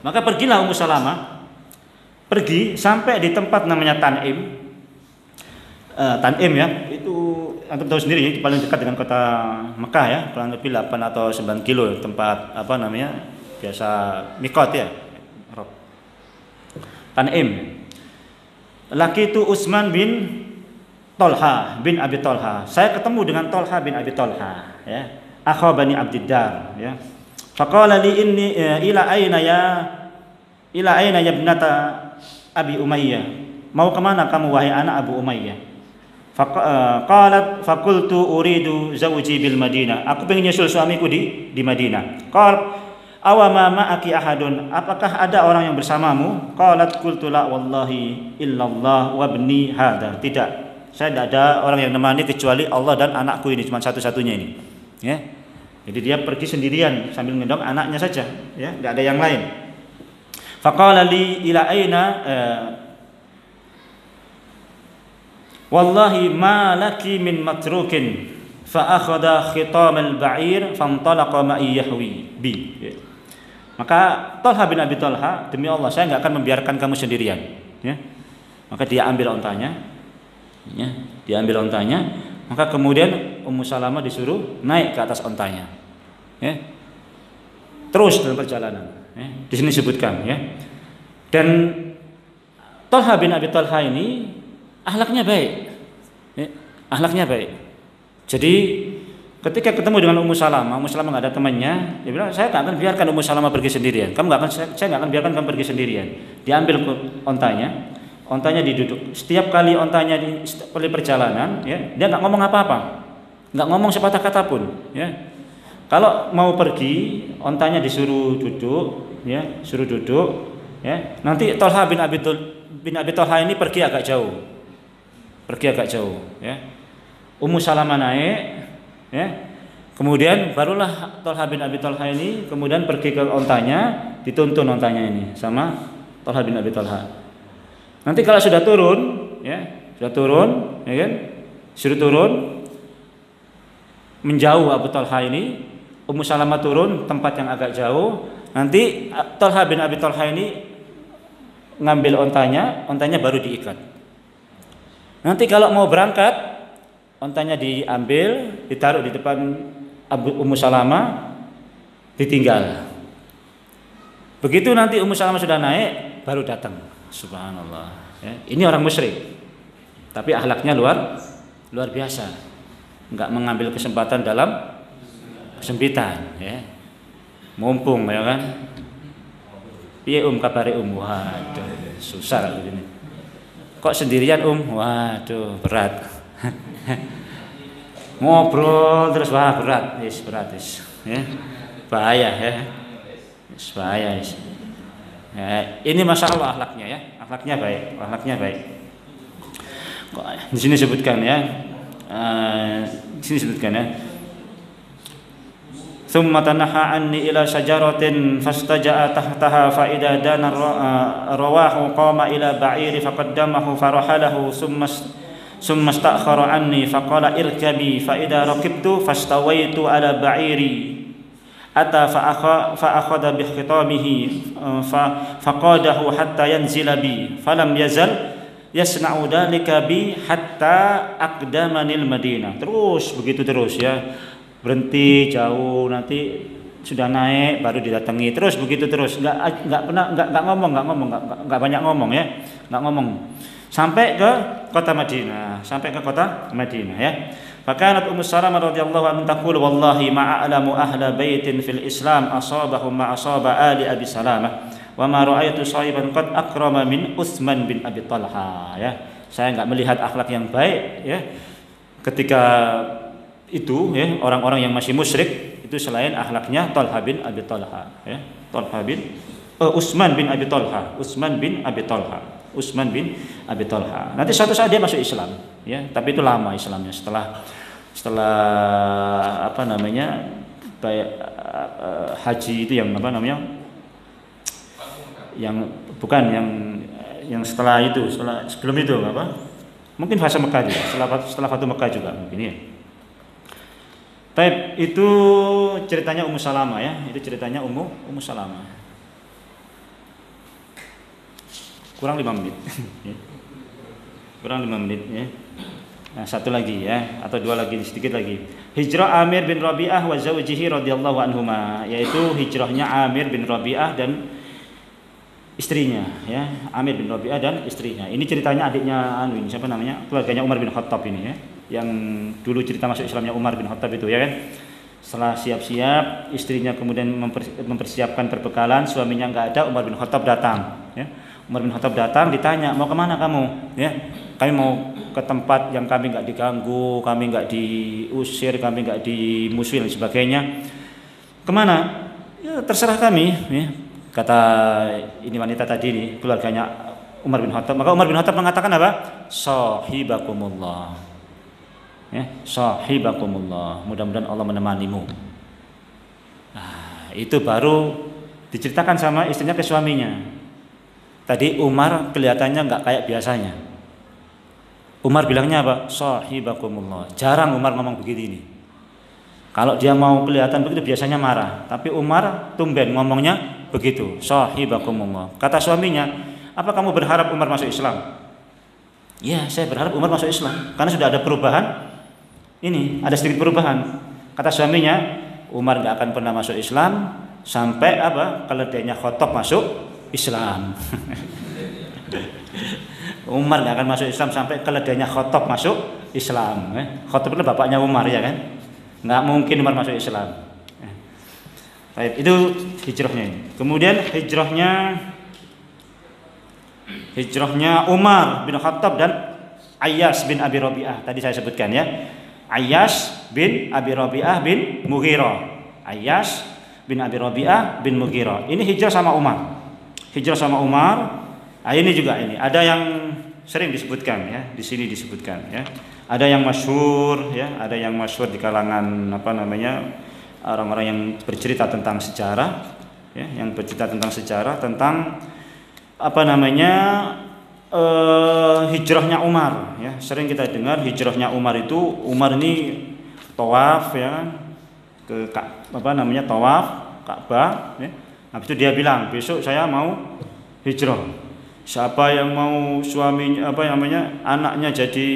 Speaker 1: Maka pergilah Ummu Salamah. Pergi sampai di tempat namanya Tan'im. Tan'im ya, itu antum tahu sendiri paling dekat dengan kota Mekah ya, kurang lebih 8 atau 9 kilo tempat biasa mikot ya. Tan'im. Laki itu Utsman bin Tolha bin Abi Tolha. Saya ketemu dengan Tolha bin Abi Tolha ya. Akha Bani Abdiddar ya. Faqala li inni ila aina ya ibnata Abi Umayyah. Mau kemana kamu wahai anak Abu Umayyah? Qalat faqultu uridu zawji bil Madinah. Aku ingin nyusul suamiku di Madinah. Qal awama ma'aki ahadun. Apakah ada orang yang bersamamu? Qalat qultu la wallahi illallah wa ibni hadha. Tidak. Saya tidak ada orang yang menemani kecuali Allah dan anakku ini, cuma satu-satunya ini. Ya. Jadi dia pergi sendirian sambil ngendong anaknya saja, ya, tidak ada yang lain. Faqala li ila aina wallahi ma laki min matrukin fa akhadha khitam al-ba'ir fantalaqa ma'i yahwi bi. Maka Thalha bin Abi Thalha, demi Allah saya enggak akan membiarkan kamu sendirian, ya. Maka dia ambil ontanya, ya, maka kemudian Ummu Salamah disuruh naik ke atas ontanya, ya. Terus dalam perjalanan. Di sini disebutkan ya. Dan Thalha bin Abi Thalha ini akhlaknya baik. Ya, akhlaknya baik. Jadi ketika ketemu dengan Ummu Salamah enggak ada temannya, dia bilang saya enggak akan biarkan Ummu Salamah pergi sendirian. Saya enggak akan biarkan kamu pergi sendirian. Diambil ontanya diduduk. Setiap kali ontanya di perjalanan, ya, dia enggak ngomong apa-apa. Enggak ngomong sepatah kata pun, ya. Kalau mau pergi, ontanya disuruh duduk, ya, ya. Nanti Thalha bin Abi Thalha ini pergi agak jauh, ya. Ummu Salamah naik, ya. Kemudian barulah Thalha bin Abi Thalha ini kemudian pergi ke ontanya, dituntun ontanya ini sama Thalha bin Abi Thalha. Nanti kalau sudah turun, ya kan, suruh turun, menjauh Abu Thalha ini. Ummu Salamah turun tempat yang agak jauh. Nanti Thalha bin Abi Thalha ini ngambil ontanya baru diikat. Nanti kalau mau berangkat, ontanya diambil, ditaruh di depan Ummu Salamah, ditinggal. Begitu nanti Ummu Salamah sudah naik, baru datang. Subhanallah. Ya, ini orang musyrik, tapi akhlaknya luar biasa. Enggak mengambil kesempatan dalam kesempitan, ya. Mumpung, ya kan. Piye kabare Waduh, susah kalau begini. Kok sendirian Waduh, berat. Ngobrol terus berat, berat ya. Bahaya ya. Bahaya. Ya, ini masalah akhlaknya ya. Akhlaknya baik. Kok di sini sebutkan ya. Di sini sebutkan ya. Thumma tanaha anni ila syajaratin fastaja'a tahtaha fa idza dana rawahu qama ila ba'iri faqaddamahu farahalahu summa ista'khara anni faqala irkabi fa idza raqibtu fastawaitu ala ba'iri ata fa akhadha bi khitamihi faqadahu hatta yanzila bi falam yazal yasna'u dalika bi hatta aqdamanil Madinah. Terus begitu terus ya. Berhenti jauh, nanti sudah naik baru didatangi, terus begitu terus, nggak banyak ngomong ya, nggak ngomong sampai ke kota Madinah, ya. Fakanat Ummu Salamah radhiyallahu anha taqul wallahi ma a'lamu ahla baitin fil Islam asabahum ma asaba ali Abi Salamah wa ma ra'aitu sahiban qad akrama min Utsman bin Abi Talha ya. Saya nggak melihat akhlak yang baik ya ketika itu ya, orang-orang yang masih musyrik itu selain akhlaknya Talha bin Abi Talha ya. Utsman bin Abi Talha. Nanti suatu saat dia masuk Islam ya, tapi itu lama Islamnya setelah apa namanya haji itu yang apa namanya yang bukan yang setelah itu, sebelum itu apa? Mungkin fase Mekah juga, setelah Fatu Mekah juga mungkin ya. Baik, itu ceritanya Ummu Salamah ya. Itu ceritanya Ummu Salamah. Kurang 5 menit. Kurang 5 menit ya. Nah, satu lagi ya, atau dua lagi, sedikit lagi. Hijrah Amir bin Rabi'ah wa zawjihi radhiyallahu anhuma, yaitu hijrahnya Amir bin Rabi'ah dan istrinya ya. Amir bin Rabi'ah dan istrinya. Ini ceritanya adiknya ini siapa namanya? Keluarganya Umar bin Khattab ini ya. Yang dulu cerita masuk Islamnya Umar bin Khattab itu ya kan. Setelah siap-siap, istrinya kemudian mempersiapkan perbekalan, suaminya nggak ada, Umar bin Khattab datang ya. Umar bin Khattab datang, ditanya, "Mau kemana kamu?" ya. "Kami mau ke tempat yang kami nggak diganggu, kami nggak diusir, kami nggak dimusuhi dan sebagainya." "Kemana?" "Ya terserah kami ya." Kata ini wanita tadi nih, keluarganya Umar bin Khattab. Maka Umar bin Khattab mengatakan apa? "Sahibakumullah." Ya, sahibakumullah, mudah-mudahan Allah menemanimu. Nah, itu baru diceritakan sama istrinya ke suaminya. Tadi Umar kelihatannya nggak kayak biasanya. Umar bilangnya apa? Sahibakumullah. Jarang Umar ngomong begini. Kalau dia mau kelihatan begitu biasanya marah, tapi Umar tumben ngomongnya begitu. Sahibakumullah. Kata suaminya, "Apa kamu berharap Umar masuk Islam?" "Ya, saya berharap Umar masuk Islam karena sudah ada perubahan. Ini ada sedikit perubahan." Kata suaminya, "Umar nggak akan pernah masuk Islam sampai apa? Keledainya Khattab masuk Islam." Umar nggak akan masuk Islam sampai keledainya Khattab masuk Islam. Khattab itu bapaknya Umar ya kan? Nggak mungkin Umar masuk Islam. Baik, itu hijrahnya ini. Kemudian hijrahnya Umar bin Khattab dan Ayyas bin Abi Rabi'ah tadi saya sebutkan ya. Ayyas bin Abi Rabi'ah bin Mughirah. Ayyas bin Abi Rabi'ah bin Mughirah. Ini hijrah sama Umar. Nah, ini juga ini. Ada yang sering disebutkan ya, di sini disebutkan ya. Ada yang masyhur ya, ada yang masyhur di kalangan apa namanya? Orang-orang yang bercerita tentang sejarah ya, tentang apa namanya? Hijrahnya Umar ya. Sering kita dengar hijrahnya Umar itu, Umar ini tawaf ya ke tawaf Ka'bah ya. Habis itu dia bilang, "Besok saya mau hijrah. Siapa yang mau suaminya anaknya jadi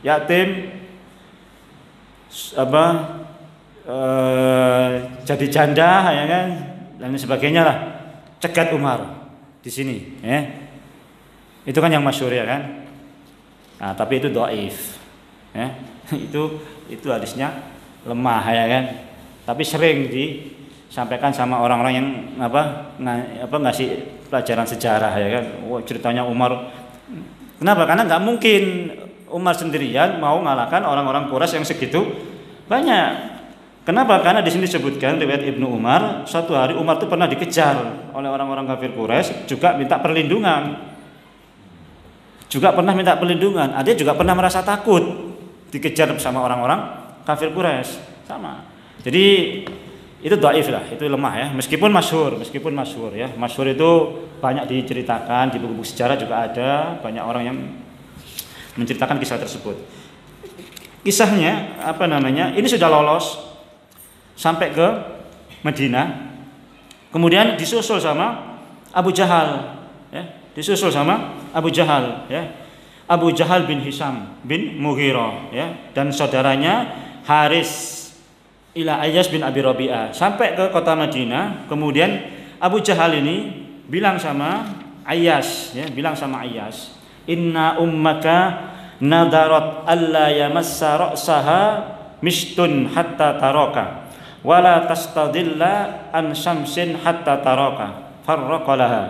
Speaker 1: yatim jadi janda ya kan dan sebagainya lah, cegat Umar di sini ya." Itu kan yang masyhur ya kan. Nah, tapi itu dhaif. Ya. Itu hadisnya lemah ya kan. Tapi sering sampaikan sama orang-orang yang ngasih pelajaran sejarah ya kan. Ceritanya Umar. Kenapa? Karena nggak mungkin Umar sendirian mau ngalahkan orang-orang Quraisy yang segitu banyak. Kenapa? Karena di sini disebutkan riwayat Ibnu Umar, suatu hari Umar itu pernah dikejar oleh orang-orang kafir Quraisy, juga minta perlindungan. Dia juga pernah merasa takut dikejar sama orang-orang kafir Quraisy, sama. Jadi itu dhaif lah, itu lemah ya. Meskipun masyhur ya. Masyhur itu banyak diceritakan di buku-buku sejarah juga ada banyak orang yang menceritakan kisah tersebut. Kisahnya ini sudah lolos sampai ke Madinah. Kemudian disusul sama Abu Jahal ya. Abu Jahal bin Hisham bin Mughirah ya, dan saudaranya Haris ila Ayyas bin Abi Rabi'ah sampai ke kota Madinah. Kemudian Abu Jahal ini bilang sama Ayyas, inna ummaka nadarat alla yamassa ra'saha mishtun hatta taraka wala tastadilla an syamsin hatta taraka farraqa laha.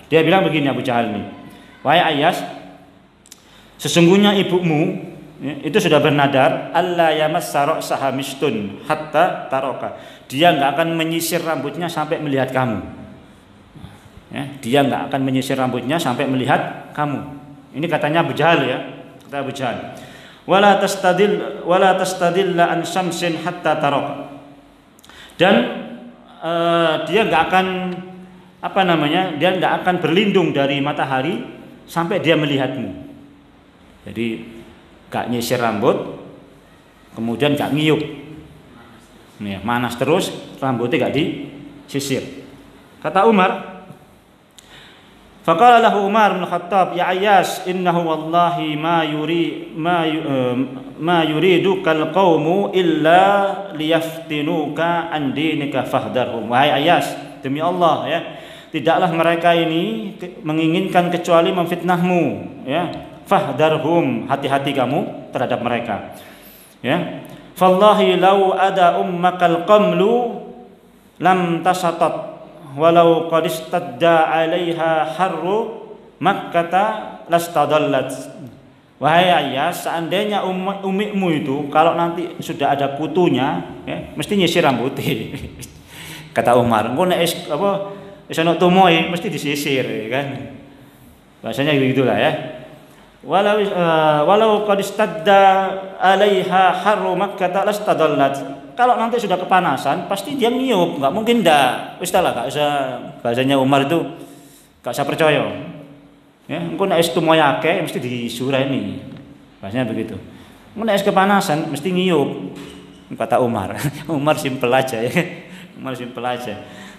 Speaker 1: Dia bilang begini, Abu Jahal ini, wahai Ayyas, sesungguhnya ibumu itu sudah bernadar alla yamassa ra'saha mishtun hatta taraka, dia enggak akan menyisir rambutnya sampai melihat kamu ya, ini katanya Abu Jahal ya, kata Abu Jahal. Wala tastadilla an syamsin hatta taraka, dan dia enggak akan dia enggak akan berlindung dari matahari sampai dia melihatmu. Jadi gak nyisir rambut, kemudian gak ngiyup, manas terus, rambutnya gak disisir. Kata Umar, faqala lahu Umar bin Khattab, ya Ayyas, innahu wallahi ma yuridukal qawmu illa liyaftinuka an dinika fahdarhum. Wahai Ayyas, demi Allah ya, tidaklah mereka ini menginginkan kecuali memfitnahmu ya. Fahdarhum, hati-hati kamu terhadap mereka ya. Fallahi law ada ummakal qamlu lam tasatat walau qad istadda 'alaiha harru makkata lastadallat. Wahai Ayyas, seandainya umikmu itu kalau nanti sudah ada kutunya ya, mesti nyisir rambutnya. Kata Umar, engko nek wis ana tumoe mesti disisir ya kan. Bahasanya begitulah ya. Walau qad istadda 'alaiha harru makkah lastadallat. Kalau nanti sudah kepanasan pasti dia niup, enggak mungkin enggak. Wis lah, enggak usah, bahasanya Umar itu enggak usah percaya. Ya, engko nek es tumoy akeh mesti disureni. Bahasanya begitu. Engko nek es kepanasan mesti niup. Kata Umar. Umar simpel aja ya.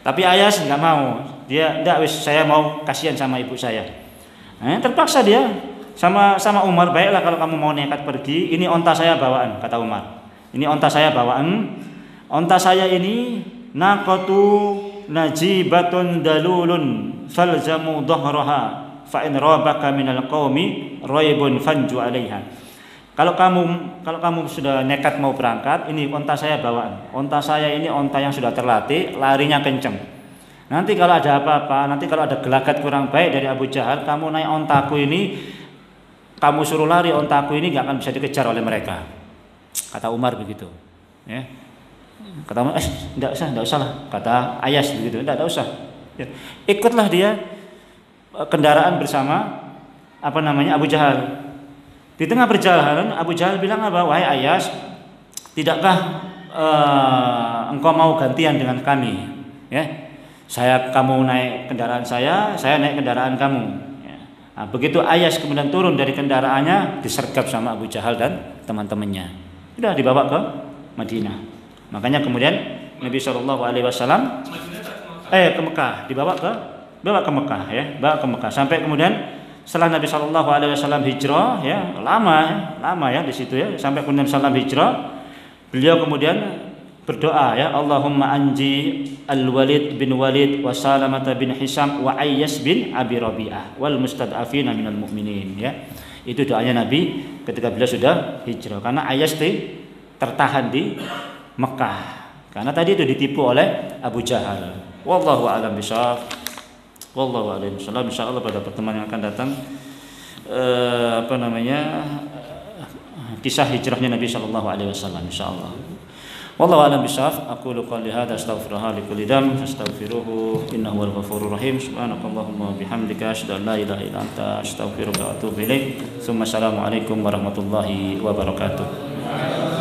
Speaker 1: Tapi Ayyas enggak mau. Dia enggak, wis saya mau kasihan sama ibu saya. Terpaksa dia sama Umar, baiklah kalau kamu mau nekat pergi, ini onta saya bawaan, kata Umar. Ini onta saya bawaan. Onta saya ini naqatu najibatun dalulun falzamu dhahraha fa in rabaka minal qaumi raibun fanju 'alaiha. Kalau kamu sudah nekat mau berangkat, ini onta saya bawaan. Onta saya ini onta yang sudah terlatih, larinya kenceng. Nanti kalau ada apa-apa, nanti kalau ada gelagat kurang baik dari Abu Jahal, kamu naik ontaku ini, kamu suruh lari, ontaku ini gak akan bisa dikejar oleh mereka. Kata Umar begitu ya. Kata Umar, enggak usah lah. Kata Ayyas begitu, enggak usah ya. Ikutlah dia kendaraan bersama Abu Jahal. Di tengah perjalanan Abu Jahal bilang apa? Wahai Ayyas, tidakkah engkau mau gantian dengan kami ya? Kamu naik kendaraan saya naik kendaraan kamu. Nah, begitu Ayyas kemudian turun dari kendaraannya, disergap sama Abu Jahal dan teman-temannya. Sudah dibawa ke Madinah. Makanya kemudian Nabi SAW ke Mekah, dibawa ke Mekah ya, bawa ke Mekah. Sampai kemudian setelah Nabi SAW hijrah ya, lama ya di situ ya, sampai kemudian Nabi hijrah, beliau kemudian berdoa ya, Allahumma anji al-Walid bin Walid wa Salamata bin Hisham wa Ayyas bin Abi Rabi'ah wal mustad'afina minal mu'minin ya. Itu doanya Nabi ketika beliau sudah hijrah, karena Ayyas tertahan di Mekah Karena tadi itu ditipu oleh Abu Jahal. Wallahu a'lam bishawab. Wallahu a'lam bishawab. Insyaallah pada pertemuan yang akan datang kisah hijrahnya Nabi sallallahu alaihi wasallam insyaallah. Wallahu a'lam bishawab. Aqulu qouli hadza astaghfirullah li kulli dam fastaghfiruhu innahu wal ghafurur rahim. Subhanakallahumma wa bihamdika asyhadu an la ilaha illa anta astaghfiruka wa atubu ilaik. Assalamu alaikum warahmatullahi wabarakatuh.